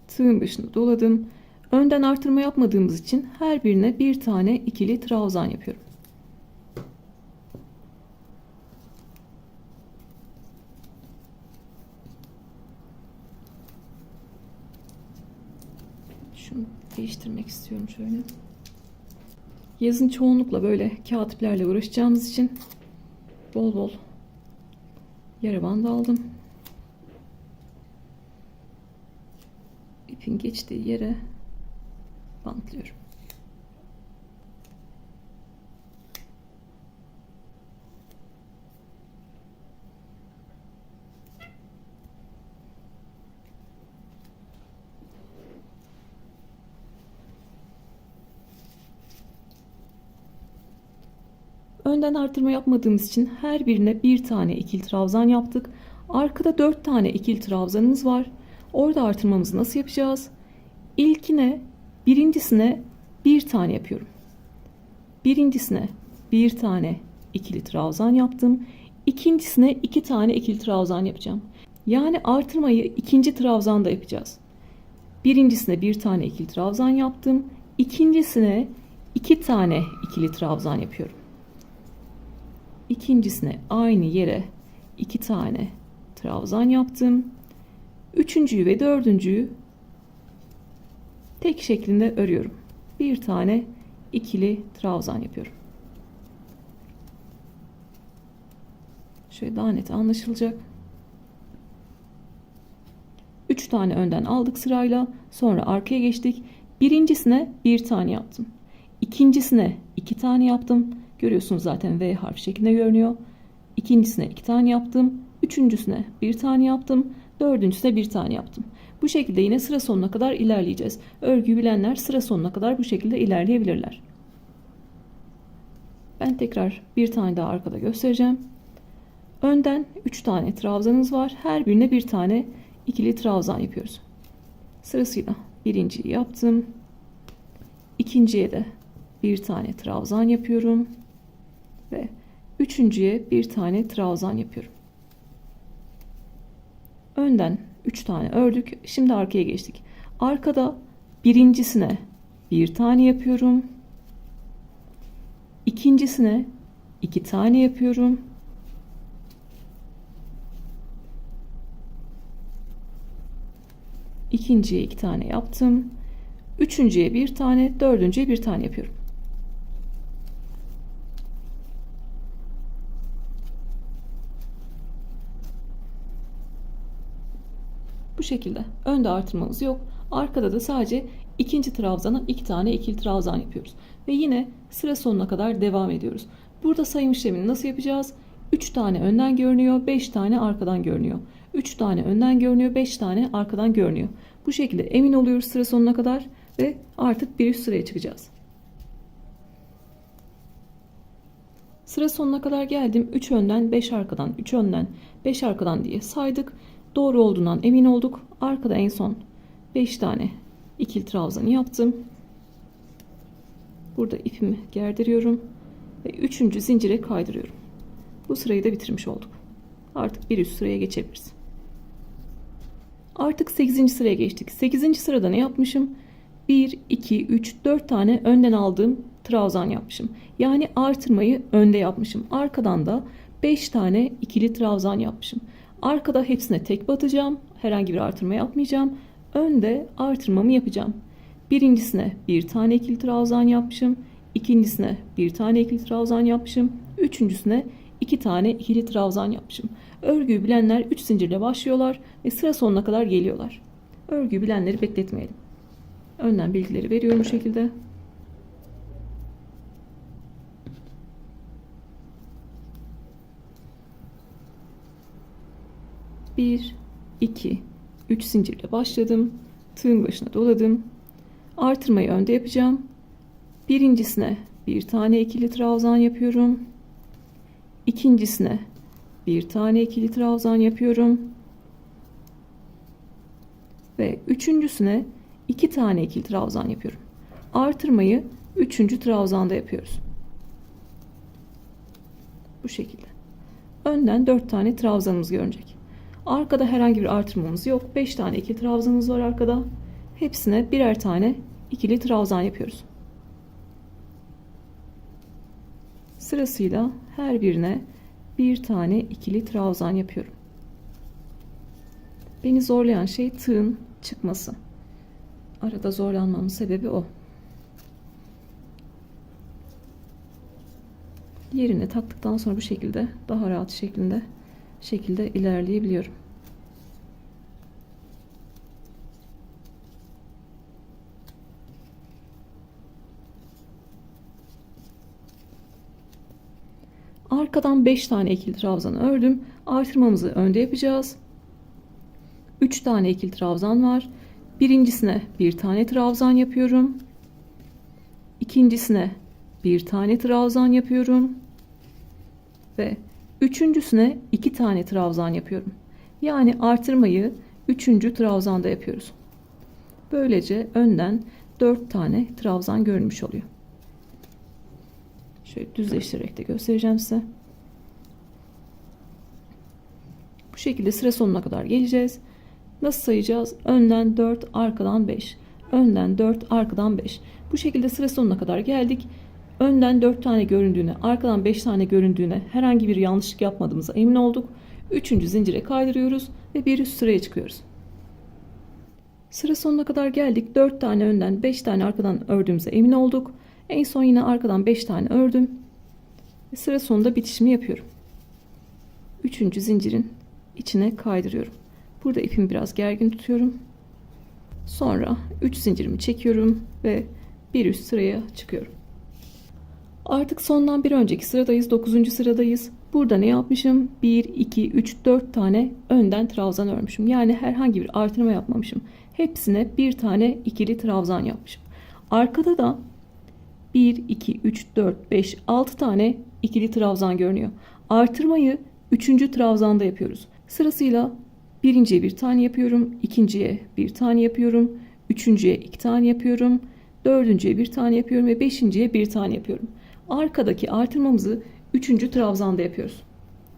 Tığın başını doladım. Önden artırma yapmadığımız için her birine bir tane ikili trabzan yapıyorum. Şunu değiştirmek istiyorum şöyle. Yazın çoğunlukla böyle kağıt iplerle uğraşacağımız için bol bol yara bandı aldım. İpin geçtiği yere bantlıyorum. Önden artırma yapmadığımız için her birine bir tane ikili trabzan yaptık. Arkada 4 tane ikili trabzanımız var. Orada artırmamızı nasıl yapacağız? Birincisine bir tane yapıyorum. Birincisine bir tane ikili trabzan yaptım. İkincisine 2 tane ikili trabzan yapacağım. Yani artırmayı ikinci trabzanda yapacağız. Birincisine bir tane ikili trabzan yaptım. İkincisine 2 tane ikili trabzan yapıyorum. İkincisine aynı yere 2 tane trabzan yaptım. Üçüncüyü ve dördüncüyü tek şeklinde örüyorum. Bir tane ikili trabzan yapıyorum. Şöyle daha net anlaşılacak. 3 tane önden aldık sırayla. Sonra arkaya geçtik. Birincisine bir tane yaptım. İkincisine 2 tane yaptım. Görüyorsunuz zaten V harfi şeklinde görünüyor. İkincisine 2 tane yaptım. Üçüncüsüne bir tane yaptım. Dördüncüsüne bir tane yaptım. Bu şekilde yine sıra sonuna kadar ilerleyeceğiz. Örgüyü bilenler sıra sonuna kadar bu şekilde ilerleyebilirler. Ben tekrar bir tane daha arkada göstereceğim. Önden 3 tane trabzanımız var. Her birine bir tane ikili trabzan yapıyoruz. Sırasıyla birinciyi yaptım. İkinciye de bir tane trabzan yapıyorum. Ve üçüncüye bir tane trabzan yapıyorum. Önden 3 tane ördük. Şimdi arkaya geçtik. Arkada birincisine bir tane yapıyorum. İkincisine 2 tane yapıyorum. İkinciye 2 tane yaptım. Üçüncüye bir tane, dördüncüye bir tane yapıyorum. Bu şekilde. Önde artırmamız yok. Arkada da sadece ikinci trabzana 2 tane ikili trabzan yapıyoruz. Ve yine sıra sonuna kadar devam ediyoruz. Burada sayım işlemini nasıl yapacağız? 3 tane önden görünüyor, 5 tane arkadan görünüyor. 3 tane önden görünüyor, 5 tane arkadan görünüyor. Bu şekilde emin oluyoruz sıra sonuna kadar ve artık bir üst sıraya çıkacağız. Sıra sonuna kadar geldim. 3 önden 5 arkadan, 3 önden 5 arkadan diye saydık. Doğru olduğundan emin olduk. Arkada en son 5 tane ikili trabzanı yaptım. Burada ipimi gerdiriyorum ve 3. zincire kaydırıyorum. Bu sırayı da bitirmiş olduk. Artık bir üst sıraya geçebiliriz. Artık 8. sıraya geçtik. 8. sırada ne yapmışım? 1, 2, 3, 4 tane önden aldığım trabzan yapmışım. Yani artırmayı önde yapmışım. Arkadan da 5 tane ikili trabzan yapmışım. Arkada hepsine tek batacağım. Herhangi bir artırma yapmayacağım. Önde artırmamı yapacağım. Birincisine bir tane ikili trabzan yapmışım. İkincisine bir tane ikili trabzan yapmışım. Üçüncüsüne 2 tane ikili trabzan yapmışım. Örgüyü bilenler 3 zincirle başlıyorlar ve sıra sonuna kadar geliyorlar. Örgüyü bilenleri bekletmeyelim. Önden bilgileri veriyorum bu şekilde. Bir, 2, 3 zincirle başladım. Tığın başına doladım. Artırmayı önde yapacağım. Birincisine bir tane ikili trabzan yapıyorum. İkincisine bir tane ikili trabzan yapıyorum. Ve üçüncüsüne 2 tane ikili trabzan yapıyorum. Artırmayı 3. trabzanda yapıyoruz. Bu şekilde. Önden 4 tane trabzanımız görünecek. Arkada herhangi bir artırmamız yok. 5 tane ikili trabzanımız var arkada. Hepsine birer tane ikili trabzan yapıyoruz. Sırasıyla her birine bir tane ikili trabzan yapıyorum. Beni zorlayan şey tığın çıkması. Arada zorlanmamın sebebi o. Yerine taktıktan sonra bu şekilde daha rahat şekilde ilerleyebiliyorum. Arkadan 5 tane ikili trabzan ördüm. Artırmamızı önde yapacağız. 3 tane ikili trabzan var. Birincisine bir tane trabzan yapıyorum. İkincisine bir tane trabzan yapıyorum. Ve üçüncüsüne 2 tane trabzan yapıyorum. Yani artırmayı 3. trabzanda yapıyoruz. Böylece önden 4 tane trabzan görünmüş oluyor. Şöyle düzleştirerek de göstereceğim size. Bu şekilde sıra sonuna kadar geleceğiz. Nasıl sayacağız? Önden 4, arkadan 5. Önden 4, arkadan 5. Bu şekilde sıra sonuna kadar geldik. Önden 4 tane göründüğüne, arkadan 5 tane göründüğüne herhangi bir yanlışlık yapmadığımıza emin olduk. 3. zincire kaydırıyoruz ve bir üst sıraya çıkıyoruz. Sıra sonuna kadar geldik. 4 tane önden, 5 tane arkadan ördüğümüze emin olduk. En son yine arkadan 5 tane ördüm. Sıra sonunda bitişimi yapıyorum. 3. zincirin içine kaydırıyorum. Burada ipimi biraz gergin tutuyorum. Sonra 3 zincirimi çekiyorum ve bir üst sıraya çıkıyorum. Artık sondan bir önceki sıradayız. 9. sıradayız. Burada ne yapmışım? 1, 2, 3, 4 tane önden trabzan örmüşüm. Yani herhangi bir artırma yapmamışım. Hepsine bir tane ikili trabzan yapmışım. Arkada da 1, 2, 3, 4, 5, 6 tane ikili trabzan görünüyor. Artırmayı 3. trabzanda yapıyoruz. Sırasıyla birinciye bir tane yapıyorum, ikinciye bir tane yapıyorum, üçüncüye 2 tane yapıyorum, dördüncüye bir tane yapıyorum ve beşinciye bir tane yapıyorum. Arkadaki artırmamızı 3. trabzanda yapıyoruz.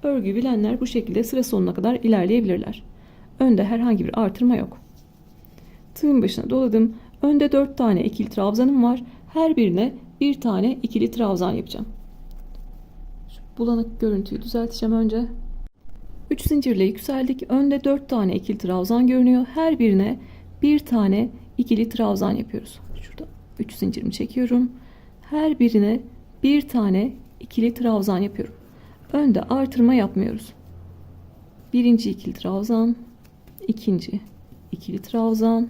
Örgü bilenler bu şekilde sıra sonuna kadar ilerleyebilirler. Önde herhangi bir artırma yok. Tığın başına doladım. Önde 4 tane ikili trabzanım var. Her birine bir tane ikili trabzan yapacağım. Şu bulanık görüntüyü düzelteceğim önce. 3 zincirle yükseldik. Önde 4 tane ikili trabzan görünüyor. Her birine bir tane ikili trabzan yapıyoruz. Şurada 3 zincirimi çekiyorum. Her birine bir tane ikili trabzan yapıyorum. Önde artırma yapmıyoruz. Birinci ikili trabzan, ikinci ikili trabzan,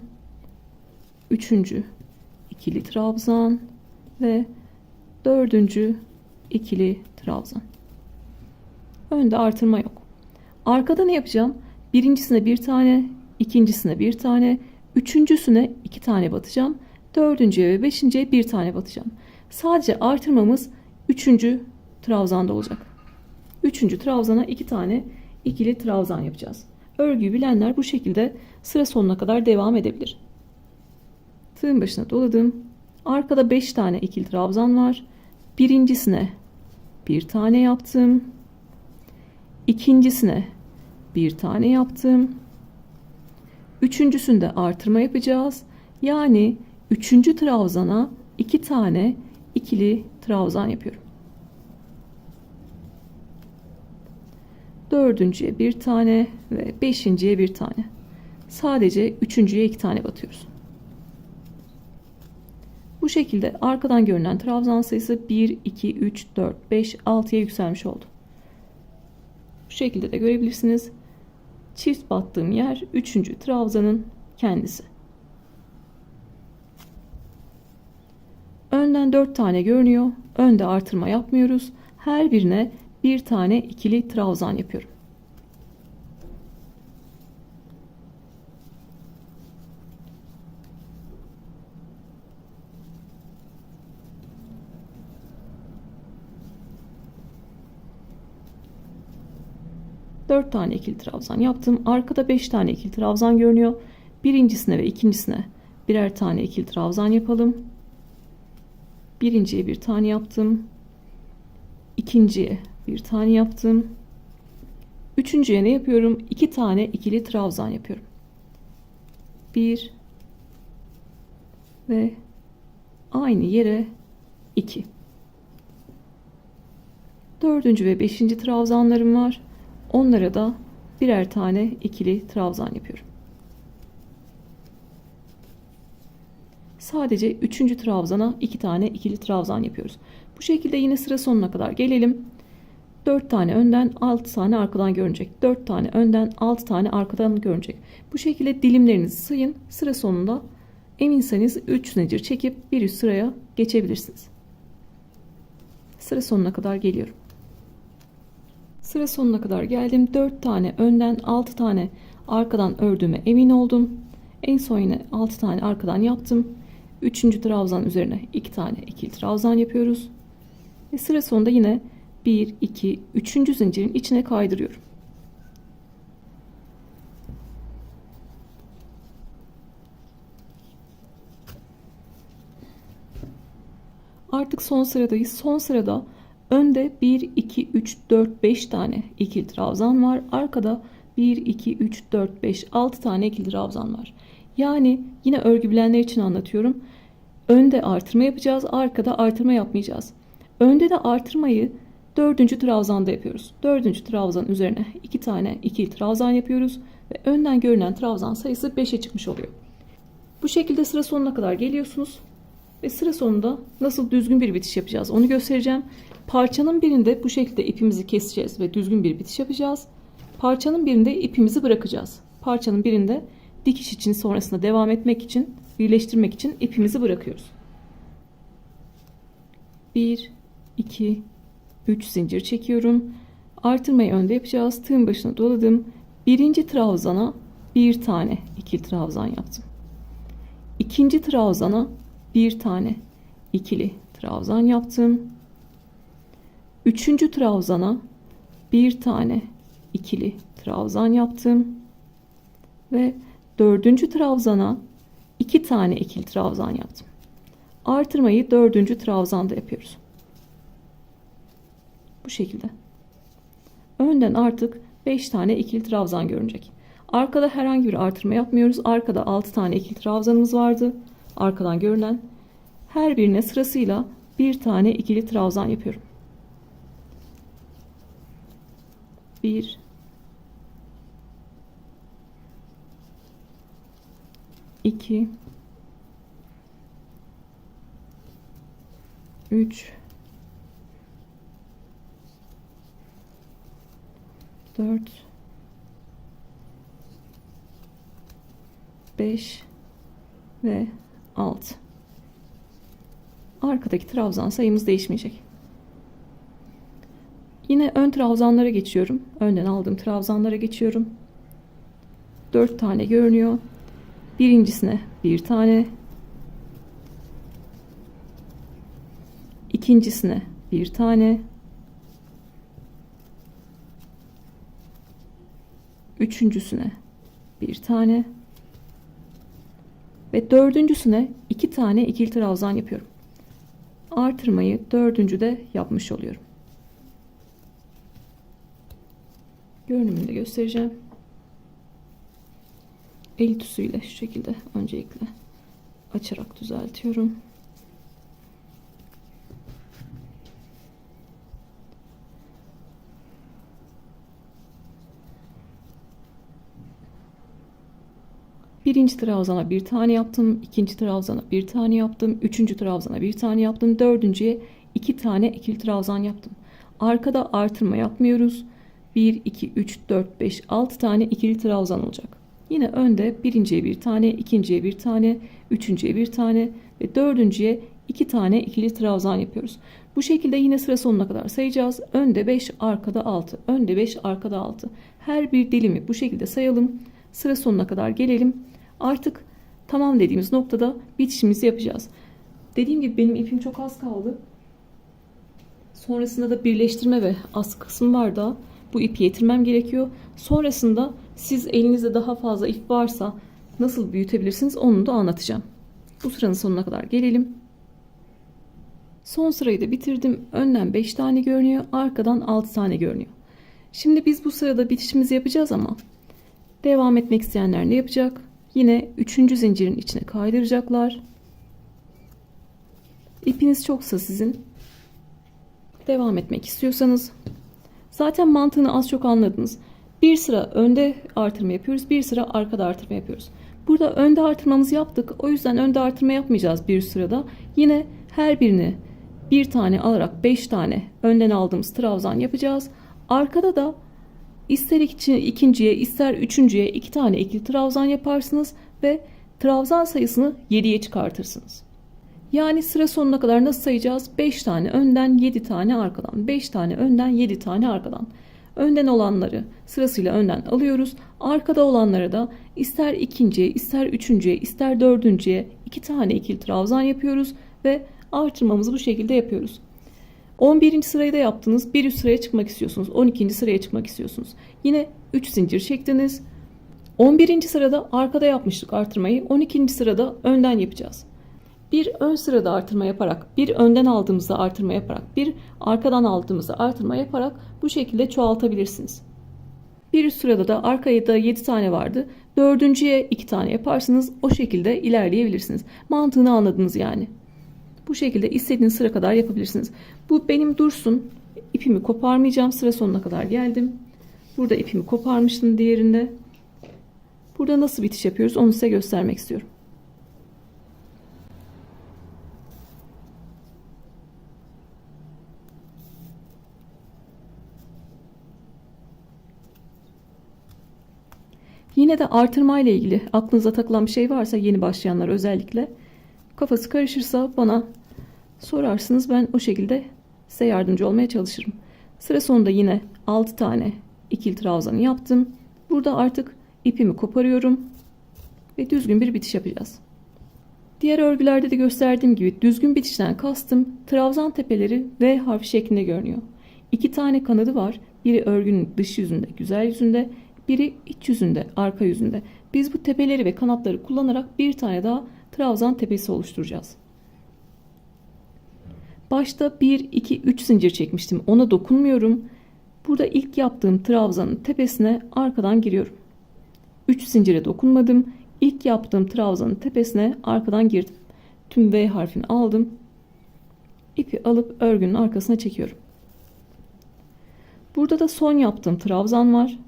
üçüncü ikili trabzan ve dördüncü ikili trabzan. Önde artırma yok. Arkada ne yapacağım? Birincisine bir tane, ikincisine bir tane, üçüncüsüne 2 tane batacağım. Dördüncüye ve beşinciye bir tane batacağım. Sadece artırmamız 3. trabzanda olacak. 3. trabzana 2 tane ikili trabzan yapacağız. Örgüyü bilenler bu şekilde sıra sonuna kadar devam edebilir. Tığın başına doladım. Arkada 5 tane ikili trabzan var. Birincisine bir tane yaptım. İkincisine bir tane yaptım. Üçüncüsünde artırma yapacağız. Yani 3. trabzana 2 tane ikili trabzan yapıyorum. Dördüncüye bir tane ve beşinciye bir tane. Sadece üçüncüye 2 tane batıyoruz. Bu şekilde arkadan görünen trabzan sayısı 1, 2, 3, 4, 5, 6'ya yükselmiş oldu. Bu şekilde de görebilirsiniz. Çift battığım yer 3. trabzanın kendisi. Önden 4 tane görünüyor. Önde artırma yapmıyoruz. Her birine bir tane ikili trabzan yapıyorum. Dört tane ikili trabzan yaptım. Arkada 5 tane ikili trabzan görünüyor. Birincisine ve ikincisine birer tane ikili trabzan yapalım. Birinciye bir tane yaptım. İkinciye bir tane yaptım. Üçüncüye ne yapıyorum? 2 tane ikili trabzan yapıyorum. 1 ve aynı yere 2. Dördüncü ve 5. trabzanlarım var. Onlara da birer tane ikili trabzan yapıyorum. Sadece 3. trabzana 2 tane ikili trabzan yapıyoruz. Bu şekilde yine sıra sonuna kadar gelelim. 4 tane önden 6 tane arkadan görünecek. 4 tane önden 6 tane arkadan görünecek. Bu şekilde dilimlerinizi sayın. Sıra sonunda eminseniz 3 zincir çekip bir üst sıraya geçebilirsiniz. Sıra sonuna kadar geliyorum. Sıra sonuna kadar geldim. 4 tane önden 6 tane arkadan ördüğüme emin oldum. En son yine 6 tane arkadan yaptım. 3. trabzan üzerine 2 tane ikili trabzan yapıyoruz. Ve sıra sonunda yine 1, 2, 3. zincirin içine kaydırıyorum. Artık son sıradayız. Son sırada önde 1, 2, 3, 4, 5 tane ikili trabzan var. Arkada 1, 2, 3, 4, 5, 6 tane ikili trabzan var. Yani yine örgü bilenler için anlatıyorum. Önde artırma yapacağız. Arkada artırma yapmayacağız. Önde de artırmayı 4. trabzanda yapıyoruz. 4. trabzan üzerine 2 tane ikili trabzan yapıyoruz. Ve önden görünen trabzan sayısı 5'e çıkmış oluyor. Bu şekilde sıra sonuna kadar geliyorsunuz. Ve sıra sonunda nasıl düzgün bir bitiş yapacağız onu göstereceğim. Parçanın birinde bu şekilde ipimizi keseceğiz ve düzgün bir bitiş yapacağız. Parçanın birinde ipimizi bırakacağız. Parçanın birinde dikiş için sonrasında devam etmek için, birleştirmek için ipimizi bırakıyoruz. 1, 2, 3 zincir çekiyorum. Artırmayı önde yapacağız. Tığın başına doladım. Birinci trabzana bir tane ikili trabzan yaptım. İkinci trabzana bir tane ikili trabzan yaptım. Üçüncü trabzana bir tane ikili trabzan yaptım. Ve dördüncü trabzana iki tane ikili trabzan yaptım. Artırmayı dördüncü trabzanda yapıyoruz. Bu şekilde. Önden artık 5 tane ikili trabzan görünecek. Arkada herhangi bir artırma yapmıyoruz. Arkada 6 tane ikili trabzanımız vardı. Arkadan görünen. Her birine sırasıyla bir tane ikili trabzan yapıyorum. 1 2 3 4 5 ve 6. Arkadaki trabzan sayımız değişmeyecek. Yine ön trabzanlara geçiyorum. Önden aldığım trabzanlara geçiyorum. 4 tane görünüyor. Birincisine bir tane, ikincisine bir tane, üçüncüsüne bir tane ve dördüncüsüne iki tane ikili trabzan yapıyorum. Artırmayı dördüncüde yapmış oluyorum. Görünümünü de göstereceğim. El tüsüyle şu şekilde öncelikle açarak düzeltiyorum. Birinci trabzana bir tane yaptım, ikinci trabzana bir tane yaptım, üçüncü trabzana bir tane yaptım, dördüncüye iki tane ikili trabzan yaptım. Arkada artırma yapmıyoruz. 1, 2, 3, 4, 5, 6 tane ikili trabzan olacak. Yine önde birinciye bir tane, ikinciye bir tane, üçüncüye bir tane ve dördüncüye iki tane ikili trabzan yapıyoruz. Bu şekilde yine sıra sonuna kadar sayacağız. Önde 5, arkada 6. Önde 5, arkada 6. Her bir dilimi bu şekilde sayalım. Sıra sonuna kadar gelelim. Artık tamam dediğimiz noktada bitişimizi yapacağız. Dediğim gibi benim ipim çok az kaldı. Sonrasında da birleştirme ve askı kısmı var da bu ipi yetirmem gerekiyor. Sonrasında siz elinizde daha fazla ip varsa nasıl büyütebilirsiniz onu da anlatacağım. Bu sıranın sonuna kadar gelelim. Son sırayı da bitirdim. Önden 5 tane görünüyor. Arkadan 6 tane görünüyor. Şimdi biz bu sırada bitişimizi yapacağız ama devam etmek isteyenler ne yapacak? Yine 3. zincirin içine kaydıracaklar. İpiniz çoksa sizin devam etmek istiyorsanız zaten mantığını az çok anladınız. Bir sıra önde artırma yapıyoruz. Bir sıra arkada artırma yapıyoruz. Burada önde artırmamızı yaptık. O yüzden önde artırma yapmayacağız bir sırada. Yine her birini bir tane alarak 5 tane önden aldığımız trabzan yapacağız. Arkada da ister ikinciye ister üçüncüye 2 tane ikili trabzan yaparsınız ve trabzan sayısını 7'ye çıkartırsınız. Yani sıra sonuna kadar nasıl sayacağız? 5 tane önden 7 tane arkadan. 5 tane önden 7 tane arkadan. Önden olanları sırasıyla önden alıyoruz. Arkada olanları da ister ikinciye, ister üçüncüye, ister dördüncüye 2 tane ikili trabzan yapıyoruz ve artırmamızı bu şekilde yapıyoruz. 11. sırayı da yaptınız. Bir üst sıraya çıkmak istiyorsunuz. 12. sıraya çıkmak istiyorsunuz. Yine 3 zincir çektiniz. 11. sırada arkada yapmıştık artırmayı. 12. sırada önden yapacağız. Bir ön sırada artırma yaparak, bir önden aldığımızda artırma yaparak, bir arkadan aldığımızda artırma yaparak bu şekilde çoğaltabilirsiniz. Bir üst sırada da arkaya da 7 tane vardı. Dördüncüye 2 tane yaparsınız. O şekilde ilerleyebilirsiniz. Mantığını anladınız yani. Bu şekilde istediğiniz sıra kadar yapabilirsiniz. Bu benim dursun. İpimi koparmayacağım. Sıra sonuna kadar geldim. Burada ipimi koparmıştım diğerinde. Burada nasıl bitiş yapıyoruz onu size göstermek istiyorum. Yine de artırma ile ilgili aklınıza takılan bir şey varsa yeni başlayanlar özellikle kafası karışırsa bana sorarsınız. Ben o şekilde size yardımcı olmaya çalışırım. Sıra sonunda yine 6 tane ikili trabzanı yaptım. Burada artık ipimi koparıyorum ve düzgün bir bitiş yapacağız. Diğer örgülerde de gösterdiğim gibi düzgün bitişten kastım trabzan tepeleri V harfi şeklinde görünüyor. 2 tane kanadı var. Biri örgünün dış yüzünde, güzel yüzünde, biri iç yüzünde, arka yüzünde. Biz bu tepeleri ve kanatları kullanarak bir tane daha trabzan tepesi oluşturacağız. Başta 1, 2, 3 zincir çekmiştim. Ona dokunmuyorum. Burada ilk yaptığım trabzanın tepesine arkadan giriyorum. 3 zincire dokunmadım. İlk yaptığım trabzanın tepesine arkadan girdim. Tüm V harfini aldım. İpi alıp örgünün arkasına çekiyorum. Burada da son yaptığım trabzan var.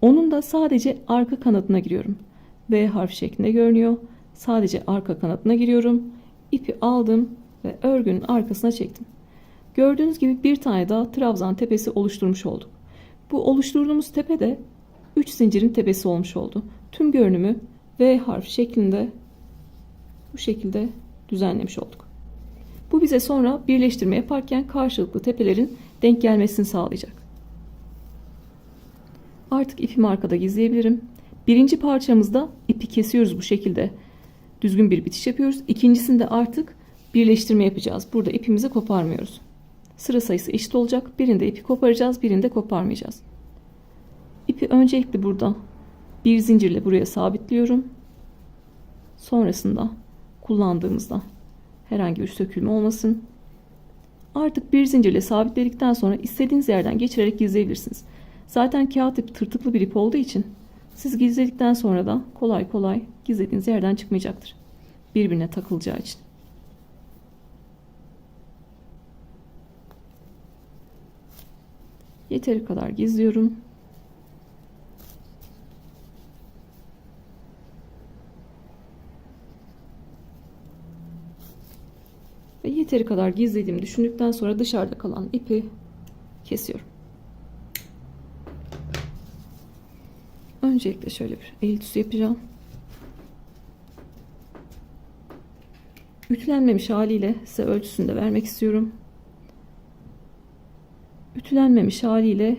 Onun da sadece arka kanadına giriyorum. V harfi şeklinde görünüyor. Sadece arka kanadına giriyorum. İpi aldım ve örgünün arkasına çektim. Gördüğünüz gibi bir tane daha trabzan tepesi oluşturmuş olduk. Bu oluşturduğumuz tepe de 3 zincirin tepesi olmuş oldu. Tüm görünümü V harfi şeklinde bu şekilde düzenlemiş olduk. Bu bize sonra birleştirme yaparken karşılıklı tepelerin denk gelmesini sağlayacak. Artık ipimi arkada gizleyebilirim. Birinci parçamızda ipi kesiyoruz bu şekilde. Düzgün bir bitiş yapıyoruz. İkincisinde artık birleştirme yapacağız. Burada ipimizi koparmıyoruz. Sıra sayısı eşit olacak. Birinde ipi koparacağız, birinde koparmayacağız. İpi öncelikle burada bir zincirle buraya sabitliyorum. Sonrasında kullandığımızda herhangi bir sökülme olmasın. Artık bir zincirle sabitledikten sonra istediğiniz yerden geçirerek gizleyebilirsiniz. Zaten kağıt ip tırtıklı bir ip olduğu için siz gizledikten sonra da kolay kolay gizlediğiniz yerden çıkmayacaktır. Birbirine takılacağı için. Yeteri kadar gizliyorum. Ve yeteri kadar gizlediğimi düşündükten sonra dışarıda kalan ipi kesiyorum. Öncelikle şöyle bir el ütüsü yapacağım. Ütülenmemiş haliyle size ölçüsünü de vermek istiyorum. Ütülenmemiş haliyle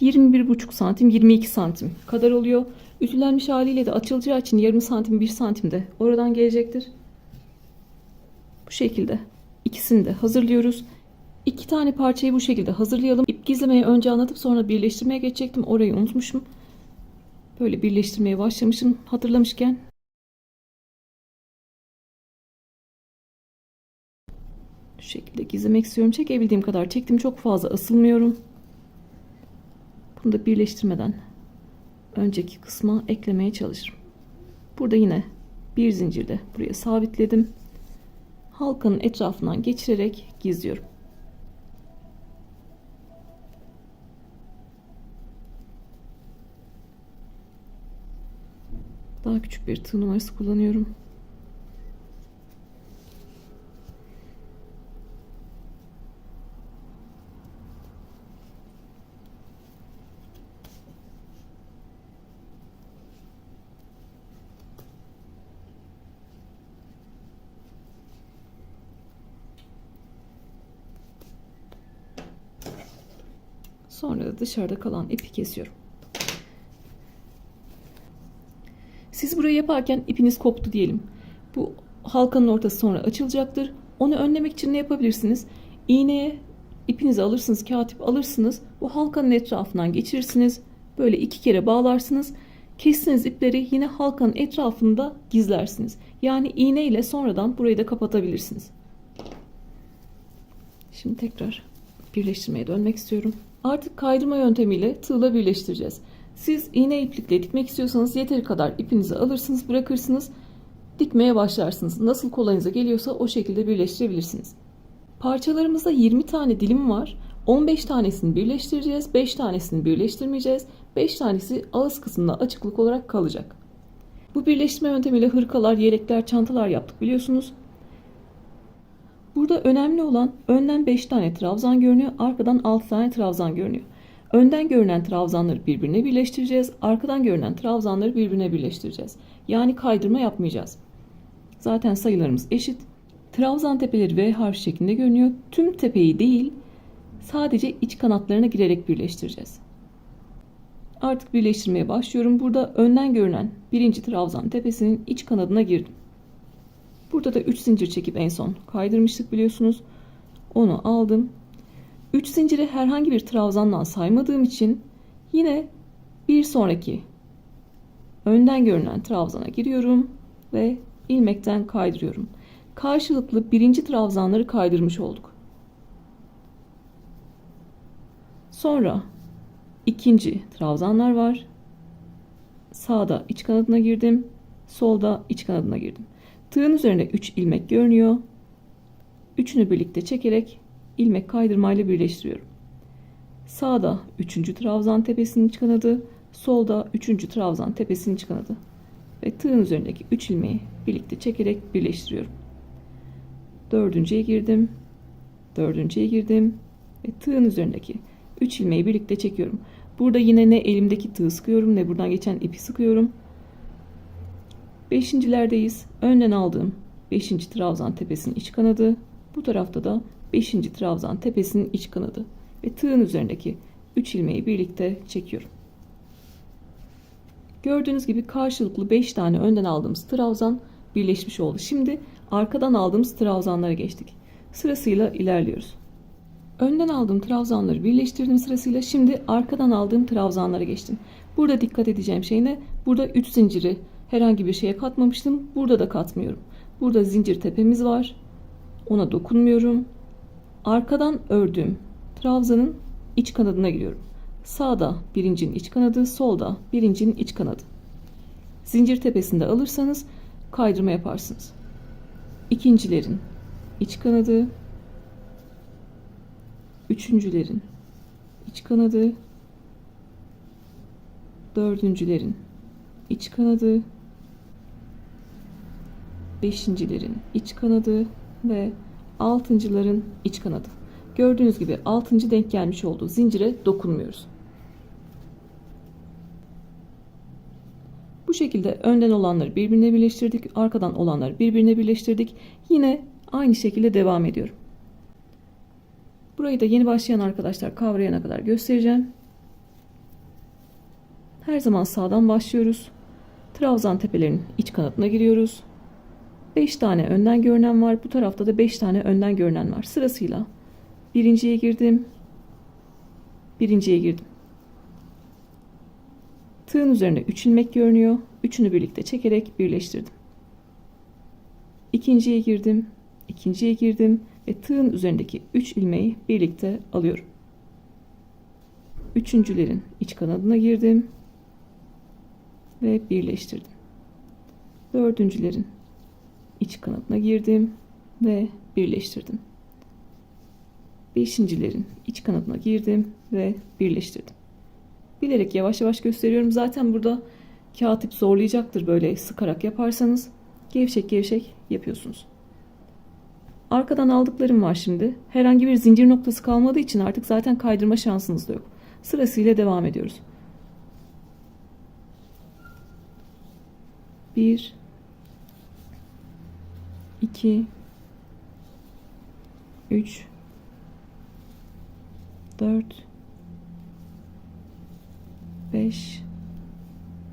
21,5 santim 22 santim kadar oluyor. Ütülenmiş haliyle de açılacağı için yarım santim 1 santim de oradan gelecektir. Bu şekilde ikisini de hazırlıyoruz. 2 tane parçayı bu şekilde hazırlayalım. İp gizlemeyi önce anlatıp sonra birleştirmeye geçecektim. Orayı unutmuşum. Böyle birleştirmeye başlamışım hatırlamışken. Şu şekilde gizlemek istiyorum. Çekebildiğim kadar çektim. Çok fazla asılmıyorum. Bunu da birleştirmeden önceki kısma eklemeye çalışırım. Burada yine bir zincirle buraya sabitledim. Halkanın etrafından geçirerek gizliyorum. Daha küçük bir tığ numarası kullanıyorum. Sonra da dışarıda kalan ipi kesiyorum. Siz burayı yaparken ipiniz koptu diyelim. Bu halkanın ortası sonra açılacaktır. Onu önlemek için ne yapabilirsiniz? İğneye ipinizi alırsınız, kağıt ip alırsınız. Bu halkanın etrafından geçirirsiniz. Böyle 2 kere bağlarsınız. Kestiğiniz ipleri yine halkanın etrafında gizlersiniz. Yani iğne ile sonradan burayı da kapatabilirsiniz. Şimdi tekrar birleştirmeye dönmek istiyorum. Artık kaydırma yöntemiyle tığla birleştireceğiz. Siz iğne iplikle dikmek istiyorsanız yeteri kadar ipinizi alırsınız, bırakırsınız, dikmeye başlarsınız. Nasıl kolayınıza geliyorsa o şekilde birleştirebilirsiniz. Parçalarımızda 20 tane dilim var. 15 tanesini birleştireceğiz, 5 tanesini birleştirmeyeceğiz. 5 tanesi ağız kısmında açıklık olarak kalacak. Bu birleştirme yöntemiyle hırkalar, yelekler, çantalar yaptık biliyorsunuz. Burada önemli olan önden 5 tane trabzan görünüyor, arkadan 6 tane trabzan görünüyor. Önden görünen trabzanları birbirine birleştireceğiz, arkadan görünen trabzanları birbirine birleştireceğiz. Yani kaydırma yapmayacağız. Zaten sayılarımız eşit. Trabzan tepeleri V harfi şeklinde görünüyor. Tüm tepeyi değil, sadece iç kanatlarına girerek birleştireceğiz. Artık birleştirmeye başlıyorum. Burada önden görünen birinci trabzan tepesinin iç kanadına girdim. Burada da 3 zincir çekip en son kaydırmıştık biliyorsunuz. Onu aldım. 3 zinciri herhangi bir trabzandan saymadığım için yine bir sonraki önden görünen trabzana giriyorum ve ilmekten kaydırıyorum. Karşılıklı birinci trabzanları kaydırmış olduk. Sonra ikinci trabzanlar var. Sağda iç kanadına girdim. Solda iç kanadına girdim. Tığın üzerinde 3 ilmek görünüyor. Üçünü birlikte çekerek ilmek kaydırmayla birleştiriyorum. Sağda 3. trabzan tepesinin iç kanadı, solda 3. trabzan tepesinin iç kanadı ve tığın üzerindeki 3 ilmeği birlikte çekerek birleştiriyorum. Dördüncüye girdim, dördüncüye girdim ve tığın üzerindeki 3 ilmeği birlikte çekiyorum. Burada yine ne elimdeki tığı sıkıyorum ne buradan geçen ipi sıkıyorum. Beşincilerdeyiz. Önden aldığım 5. trabzan tepesinin iç kanadı, bu tarafta da 5. trabzan tepesinin iç kanadı ve tığın üzerindeki 3 ilmeği birlikte çekiyorum. Gördüğünüz gibi karşılıklı 5 tane önden aldığımız trabzan birleşmiş oldu. Şimdi arkadan aldığımız trabzanlara geçtik. Sırasıyla ilerliyoruz. Önden aldığım trabzanları birleştirdim sırasıyla. Şimdi arkadan aldığım trabzanlara geçtim. Burada dikkat edeceğim şey ne? Burada 3 zinciri herhangi bir şeye katmamıştım. Burada da katmıyorum. Burada zincir tepemiz var. Ona dokunmuyorum. Arkadan ördüğüm trabzanın iç kanadına giriyorum. Sağda birincinin iç kanadı, solda birincinin iç kanadı. Zincir tepesinde alırsanız kaydırma yaparsınız. İkincilerin iç kanadı, üçüncülerin iç kanadı, dördüncülerin iç kanadı, beşincilerin iç kanadı ve altıncıların iç kanadı. Gördüğünüz gibi 6. denk gelmiş oldu. Zincire dokunmuyoruz. Bu şekilde önden olanları birbirine birleştirdik. Arkadan olanları birbirine birleştirdik. Yine aynı şekilde devam ediyorum. Burayı da yeni başlayan arkadaşlar kavrayana kadar göstereceğim. Her zaman sağdan başlıyoruz. Trabzan tepelerin iç kanadına giriyoruz. 5 tane önden görünen var. Bu tarafta da 5 tane önden görünen var. Sırasıyla birinciye girdim. Birinciye girdim. Tığın üzerinde 3 ilmek görünüyor. Üçünü birlikte çekerek birleştirdim. İkinciye girdim. İkinciye girdim ve tığın üzerindeki 3 ilmeği birlikte alıyorum. Üçüncülerin iç kanadına girdim ve birleştirdim. Dördüncülerin iç kanadına girdim ve birleştirdim. Beşincilerin iç kanadına girdim ve birleştirdim. Bilerek yavaş yavaş gösteriyorum. Zaten burada katip zorlayacaktır böyle sıkarak yaparsanız. Gevşek gevşek yapıyorsunuz. Arkadan aldıklarım var şimdi. Herhangi bir zincir noktası kalmadığı için artık zaten kaydırma şansınız da yok. Sırasıyla devam ediyoruz. 1 2 3 4 5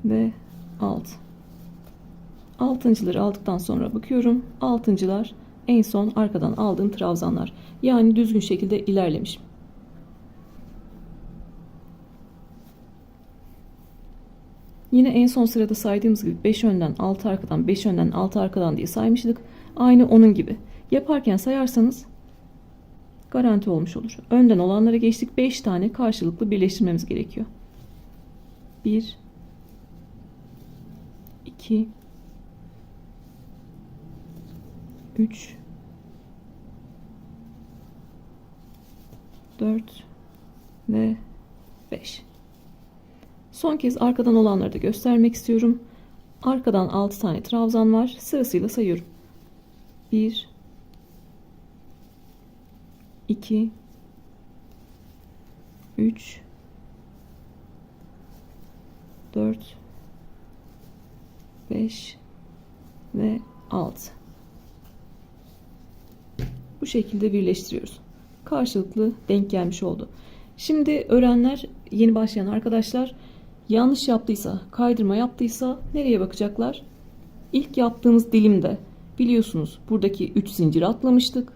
ve 6. Altıncıları aldıktan sonra bakıyorum. Altıncılar en son arkadan aldığım trabzanlar. Yani düzgün şekilde ilerlemişim. Yine en son sırada saydığımız gibi 5 önden 6 arkadan 5 önden 6 arkadan diye saymıştık. Aynı onun gibi. Yaparken sayarsanız garanti olmuş olur. Önden olanlara geçtik. 5 tane karşılıklı birleştirmemiz gerekiyor. 1 2 3 4 ve 5. Son kez arkadan olanları da göstermek istiyorum. Arkadan 6 tane trabzan var. Sırasıyla sayıyorum. 1 2 3 4 5 ve 6. Bu şekilde birleştiriyoruz. Karşılıklı denk gelmiş oldu. Şimdi öğrenler, yeni başlayan arkadaşlar yanlış yaptıysa, kaydırma yaptıysa nereye bakacaklar? İlk yaptığımız dilimde biliyorsunuz buradaki 3 zincir atlamıştık.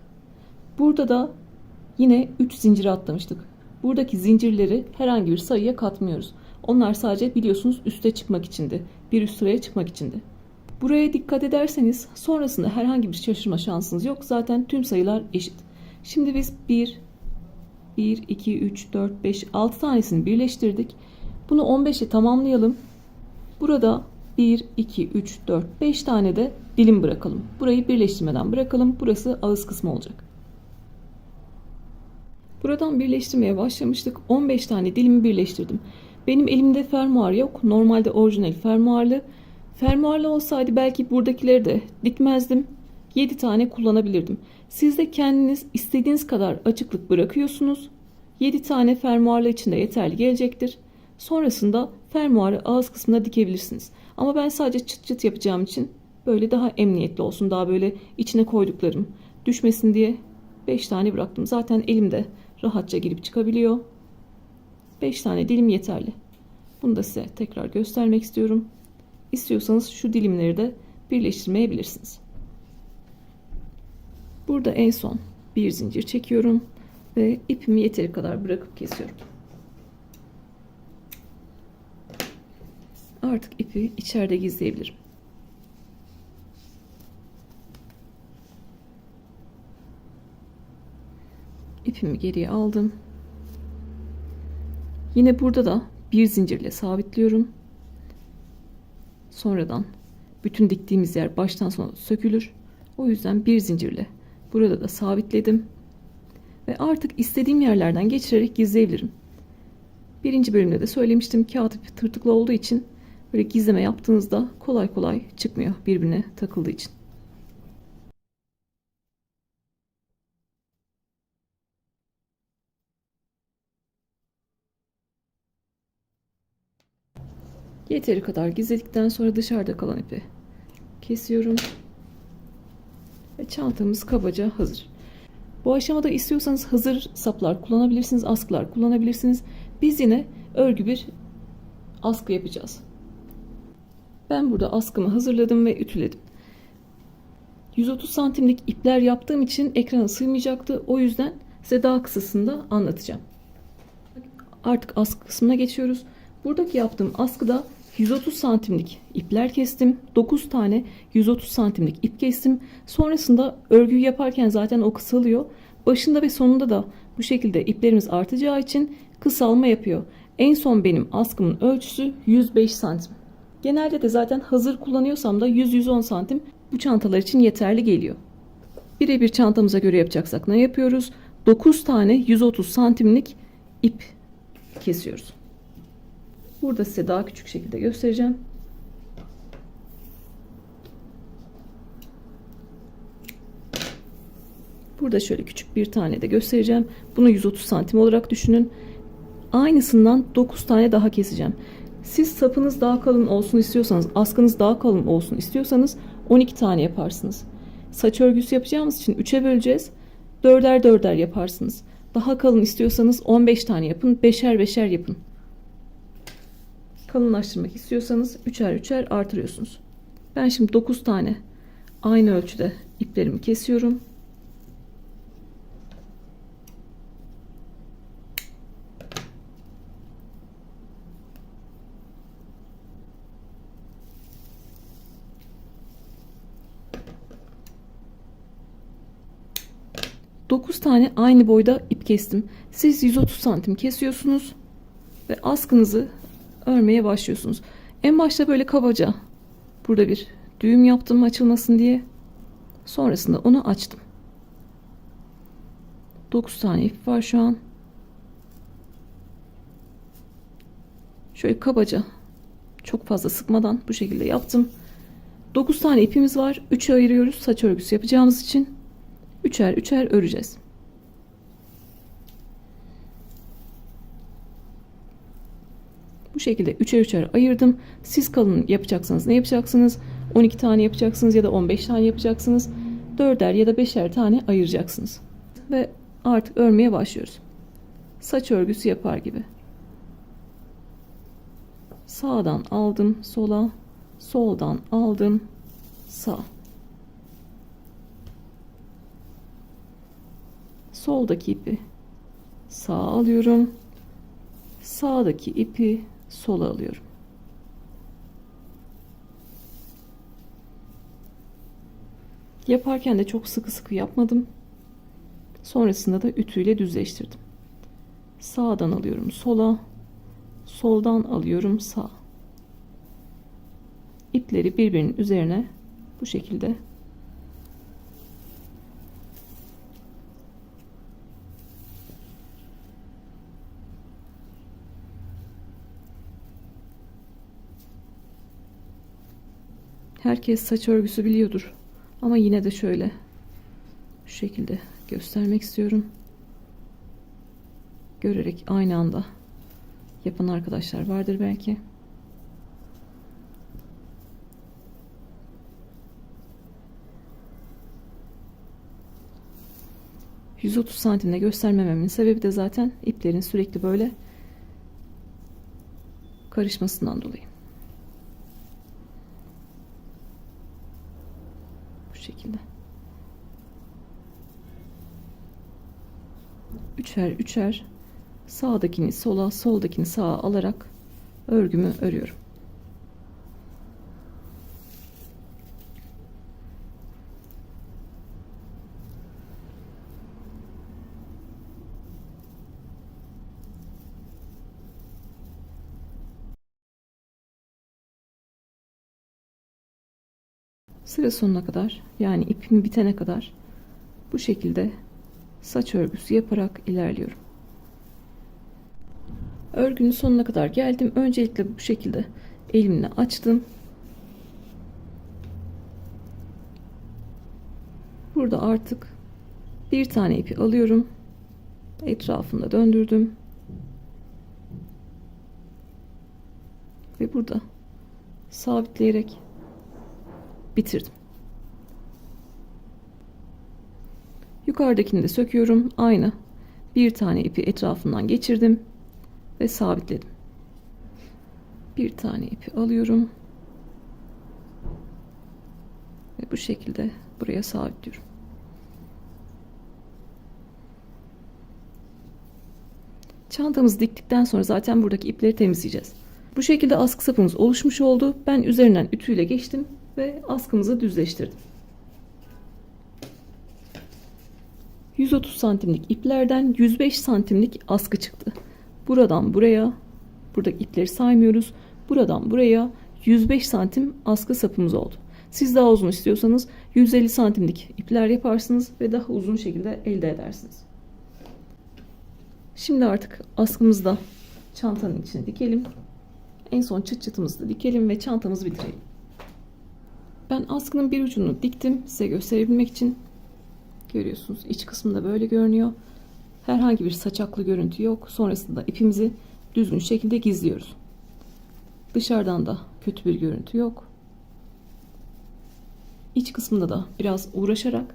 Burada da yine 3 zincir atlamıştık. Buradaki zincirleri herhangi bir sayıya katmıyoruz. Onlar sadece biliyorsunuz üste çıkmak içindi. Bir üst sıraya çıkmak içindi. Buraya dikkat ederseniz sonrasında herhangi bir şaşırma şansınız yok. Zaten tüm sayılar eşit. Şimdi biz 1, 2, 3, 4, 5, 6 tanesini birleştirdik. Bunu 15'e tamamlayalım. Burada 1, 2, 3, 4, 5 tane de dilim bırakalım. Burayı birleştirmeden bırakalım. Burası ağız kısmı olacak. Buradan birleştirmeye başlamıştık. 15 tane dilimi birleştirdim. Benim elimde fermuar yok. Normalde orijinal fermuarlı. Fermuarlı olsaydı belki buradakileri de dikmezdim. 7 tane kullanabilirdim. Siz de kendiniz istediğiniz kadar açıklık bırakıyorsunuz. 7 tane fermuarlı için de yeterli gelecektir. Sonrasında fermuarı ağız kısmına dikebilirsiniz. Ama ben sadece çıt çıt yapacağım için böyle daha emniyetli olsun. Daha böyle içine koyduklarım düşmesin diye 5 tane bıraktım. Zaten elimde rahatça girip çıkabiliyor. 5 tane dilim yeterli. Bunu da size tekrar göstermek istiyorum. İstiyorsanız şu dilimleri de birleştirmeyebilirsiniz. Burada en son bir zincir çekiyorum ve ipimi yeteri kadar bırakıp kesiyorum. Artık ipi içeride gizleyebilirim. İpimi geriye aldım. Yine burada da bir zincirle sabitliyorum. Sonradan bütün diktiğimiz yer baştan sona sökülür. O yüzden bir zincirle burada da sabitledim. Ve artık istediğim yerlerden geçirerek gizleyebilirim. Birinci bölümde de söylemiştim, kağıt ipi tırtıklı olduğu için böyle gizleme yaptığınızda kolay kolay çıkmıyor birbirine takıldığı için. Yeteri kadar gizledikten sonra dışarıda kalan ipi kesiyorum. Ve çantamız kabaca hazır. Bu aşamada istiyorsanız hazır saplar kullanabilirsiniz, askılar kullanabilirsiniz. Biz yine örgü bir askı yapacağız. Ben burada askımı hazırladım ve ütüledim. 130 santimlik ipler yaptığım için ekrana sığmayacaktı. O yüzden size daha kısasında anlatacağım. Artık askı kısmına geçiyoruz. Buradaki yaptığım askıda 130 santimlik ipler kestim. 9 tane 130 santimlik ip kestim. Sonrasında örgüyü yaparken zaten o kısalıyor. Başında ve sonunda da bu şekilde iplerimiz artacağı için kısalma yapıyor. En son benim askımın ölçüsü 105 santim. Genelde de zaten hazır kullanıyorsam da 100-110 santim bu çantalar için yeterli geliyor. Birebir çantamıza göre yapacaksak ne yapıyoruz? 9 tane 130 santimlik ip kesiyoruz. Burada size daha küçük şekilde göstereceğim. Burada şöyle küçük bir tane de göstereceğim. Bunu 130 santim olarak düşünün. Aynısından 9 tane daha keseceğim. Siz sapınız daha kalın olsun istiyorsanız, askınız daha kalın olsun istiyorsanız 12 tane yaparsınız. Saç örgüsü yapacağımız için 3'e böleceğiz. 4'er 4'er yaparsınız. Daha kalın istiyorsanız 15 tane yapın. 5'er 5'er yapın. Kalınlaştırmak istiyorsanız 3'er 3'er artırıyorsunuz. Ben şimdi 9 tane aynı ölçüde iplerimi kesiyorum. Dokuz tane aynı boyda ip kestim. Siz 130 santim kesiyorsunuz ve askınızı örmeye başlıyorsunuz. En başta böyle kabaca burada bir düğüm yaptım açılmasın diye. Sonrasında onu açtım. 9 tane ip var şu an. Şöyle kabaca, çok fazla sıkmadan bu şekilde yaptım. 9 tane ipimiz var. 3'e ayırıyoruz saç örgüsü yapacağımız için. 3'er 3'er öreceğiz. Bu şekilde 3'er 3'er ayırdım. Siz kalın yapacaksanız ne yapacaksınız? 12 tane yapacaksınız ya da 15 tane yapacaksınız. 4'er ya da 5'er tane ayıracaksınız. Ve artık örmeye başlıyoruz. Saç örgüsü yapar gibi. Sağdan aldım sola, soldan aldım sağa. Soldaki ipi sağa alıyorum. Sağdaki ipi sola alıyorum. Yaparken de çok sıkı sıkı yapmadım. Sonrasında da ütüyle düzleştirdim. Sağdan alıyorum sola, soldan alıyorum sağa. İpleri birbirinin üzerine bu şekilde herkes saç örgüsü biliyordur. Ama yine de şöyle şu şekilde göstermek istiyorum. Görerek aynı anda yapan arkadaşlar vardır belki. ...130 santimde göstermememin sebebi de zaten iplerin sürekli böyle karışmasından dolayı. Bu şekilde. Üçer üçer sağdakini sola, soldakini sağa alarak örgümü örüyorum. Sıra sonuna kadar, yani ipim bitene kadar bu şekilde saç örgüsü yaparak ilerliyorum. Örgünün sonuna kadar geldim. Öncelikle bu şekilde elimle açtım. Burada artık bir tane ipi alıyorum. Etrafında döndürdüm. Ve burada sabitleyerek bitirdim. Yukarıdakini de söküyorum. Aynı. Bir tane ipi etrafından geçirdim ve sabitledim. Bir tane ipi alıyorum ve bu şekilde buraya sabitliyorum. Çantamızı diktikten sonra zaten buradaki ipleri temizleyeceğiz. Bu şekilde askı sapımız oluşmuş oldu. Ben üzerinden ütüyle geçtim ve askımızı düzleştirdim. 130 santimlik iplerden 105 santimlik askı çıktı. Buradan buraya, buradaki ipleri saymıyoruz. Buradan buraya 105 santim askı sapımız oldu. Siz daha uzun istiyorsanız 150 santimlik ipler yaparsınız ve daha uzun şekilde elde edersiniz. Şimdi artık askımızı da çantanın içine dikelim. En son çıt çıtımızı da dikelim ve çantamızı bitirelim. Ben askının bir ucunu diktim size gösterebilmek için. Görüyorsunuz iç kısmında böyle görünüyor. Herhangi bir saçaklı görüntü yok. Sonrasında ipimizi düzgün şekilde gizliyoruz. Dışarıdan da kötü bir görüntü yok. İç kısmında da biraz uğraşarak,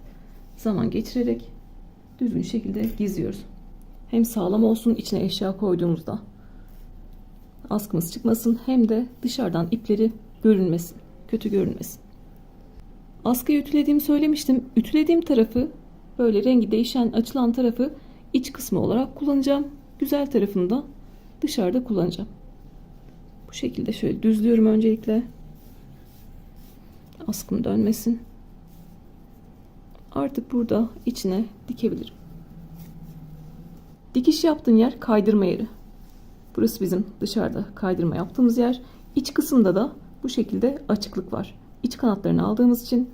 zaman geçirerek düzgün şekilde gizliyoruz. Hem sağlam olsun içine eşya koyduğumuzda askımız çıkmasın, hem de dışarıdan ipleri görünmesin, kötü görünmesin. Askıyı ütülediğimi söylemiştim. Ütülediğim tarafı, böyle rengi değişen açılan tarafı iç kısmı olarak kullanacağım. Güzel tarafını da dışarıda kullanacağım. Bu şekilde şöyle düzlüyorum öncelikle. Askım dönmesin. Artık burada içine dikebilirim. Dikiş yaptığım yer kaydırma yeri. Burası bizim dışarıda kaydırma yaptığımız yer. İç kısımda da bu şekilde açıklık var. İç kanatlarını aldığımız için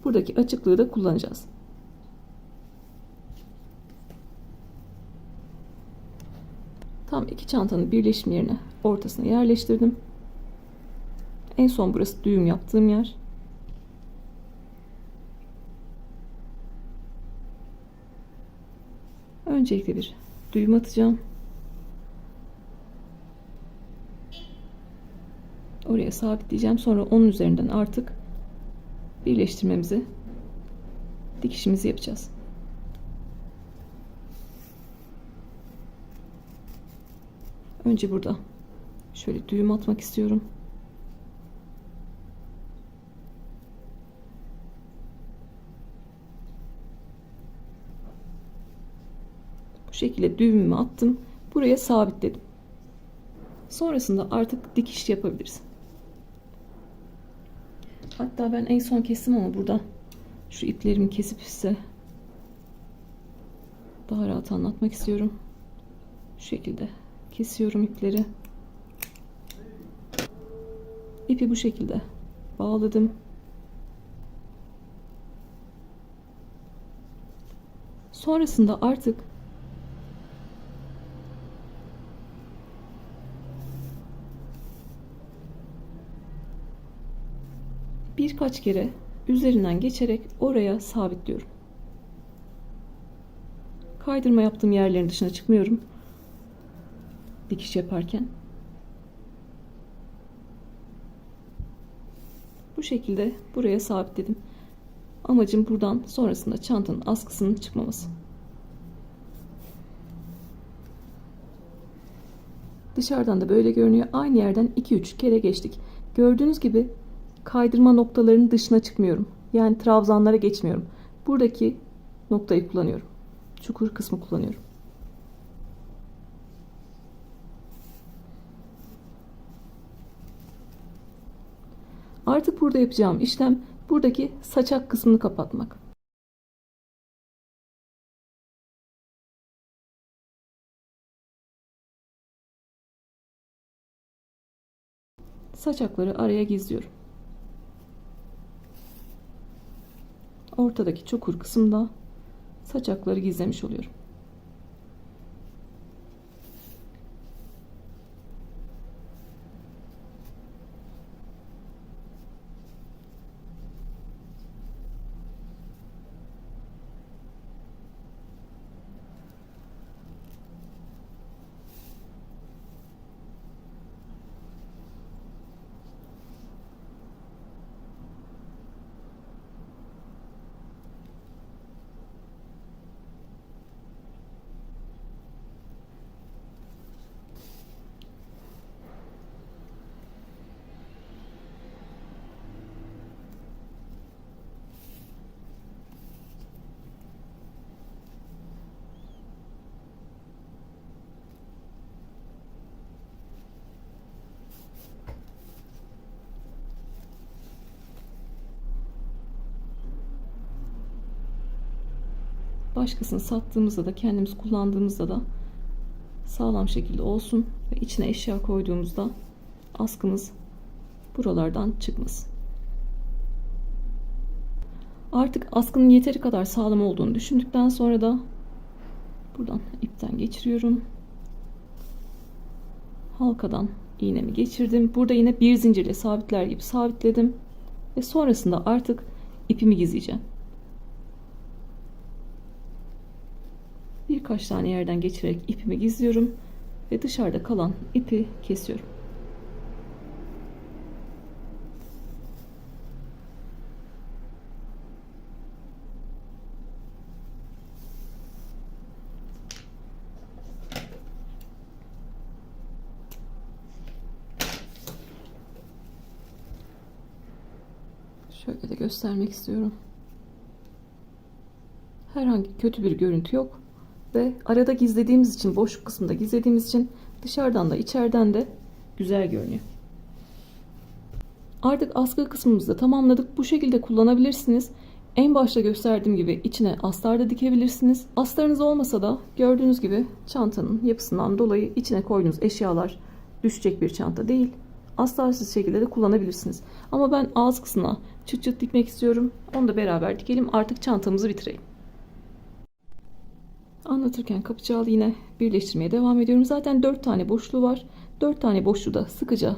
buradaki açıklığı da kullanacağız. Tam iki çantanın birleşim yerine ortasına yerleştirdim. En son burası düğüm yaptığım yer. Öncelikle bir düğüm atacağım. Oraya sabitleyeceğim. Sonra onun üzerinden artık birleştirmemizi, dikişimizi yapacağız. Önce burada şöyle düğüm atmak istiyorum. Bu şekilde düğümümü attım. Buraya sabitledim. Sonrasında artık dikiş yapabiliriz. Hatta ben en son kestim ama burada şu iplerimi kesip size daha rahat anlatmak istiyorum. Şu şekilde kesiyorum ipleri. İpi bu şekilde bağladım. Sonrasında artık birkaç kere üzerinden geçerek oraya sabitliyorum. Kaydırma yaptığım yerlerin dışına çıkmıyorum. Dikiş yaparken. Bu şekilde buraya sabitledim. Amacım buradan sonrasında çantanın askısının çıkmaması. Dışarıdan da böyle görünüyor. Aynı yerden 2-3 kere geçtik. Gördüğünüz gibi kaydırma noktalarının dışına çıkmıyorum. Yani trabzanlara geçmiyorum. Buradaki noktayı kullanıyorum. Çukur kısmı kullanıyorum. Artık burada yapacağım işlem buradaki saçak kısmını kapatmak. Saçakları araya gizliyorum. Ortadaki çukur kısımda saçakları gizlemiş oluyorum. Başkasını sattığımızda da kendimiz kullandığımızda da sağlam şekilde olsun ve içine eşya koyduğumuzda askımız buralardan çıkmasın. Artık askının yeteri kadar sağlam olduğunu düşündükten sonra da buradan ipten geçiriyorum. Halkadan iğnemi geçirdim. Burada yine bir zincirle sabitler gibi sabitledim ve sonrasında artık ipimi gizleyeceğim. Birkaç tane yerden geçirerek ipimi gizliyorum ve dışarıda kalan ipi kesiyorum. Şöyle de göstermek istiyorum. Herhangi kötü bir görüntü yok. Ve arada gizlediğimiz için, boşluk kısmında gizlediğimiz için dışarıdan da içeriden de güzel görünüyor. Artık askı kısmımızı da tamamladık. Bu şekilde kullanabilirsiniz. En başta gösterdiğim gibi içine astar da dikebilirsiniz. Astarınız olmasa da gördüğünüz gibi çantanın yapısından dolayı içine koyduğunuz eşyalar düşecek bir çanta değil. Astarsız şekilde de kullanabilirsiniz. Ama ben ağız kısmına çıt çıt dikmek istiyorum. Onu da beraber dikelim. Artık çantamızı bitirelim. Anlatırken kapıcağlı yine birleştirmeye devam ediyorum. Zaten 4 tane boşluğu var. 4 tane boşluğu da sıkıca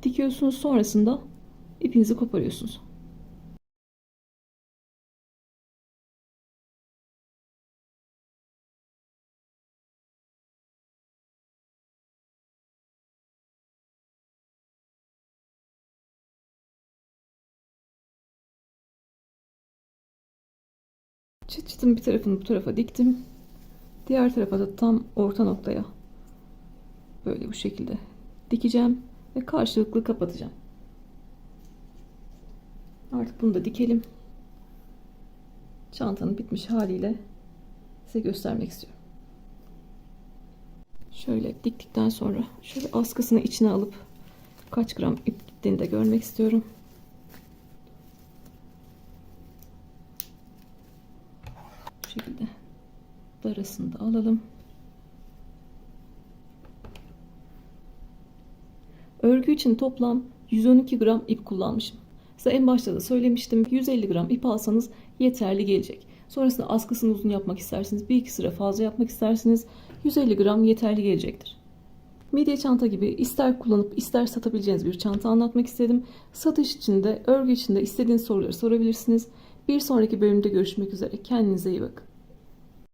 dikiyorsunuz. Sonrasında ipinizi koparıyorsunuz. Çıt çıtın bir tarafını bu tarafa diktim. Diğer tarafa da tam orta noktaya böyle bu şekilde dikeceğim ve karşılıklı kapatacağım. Artık bunu da dikelim. Çantanın bitmiş haliyle size göstermek istiyorum. Şöyle diktikten sonra şöyle askısını içine alıp kaç gram ip gittiğini de görmek istiyorum. Bu şekilde darasını da alalım. Örgü için toplam 112 gram ip kullanmışım. Size en başta da söylemiştim. 150 gram ip alsanız yeterli gelecek. Sonrasında askısını uzun yapmak isterseniz, bir iki sıra fazla yapmak isterseniz 150 gram yeterli gelecektir. Midye çanta gibi ister kullanıp ister satabileceğiniz bir çanta anlatmak istedim. Satış için de örgü için de istediğiniz soruları sorabilirsiniz. Bir sonraki bölümde görüşmek üzere. Kendinize iyi bakın.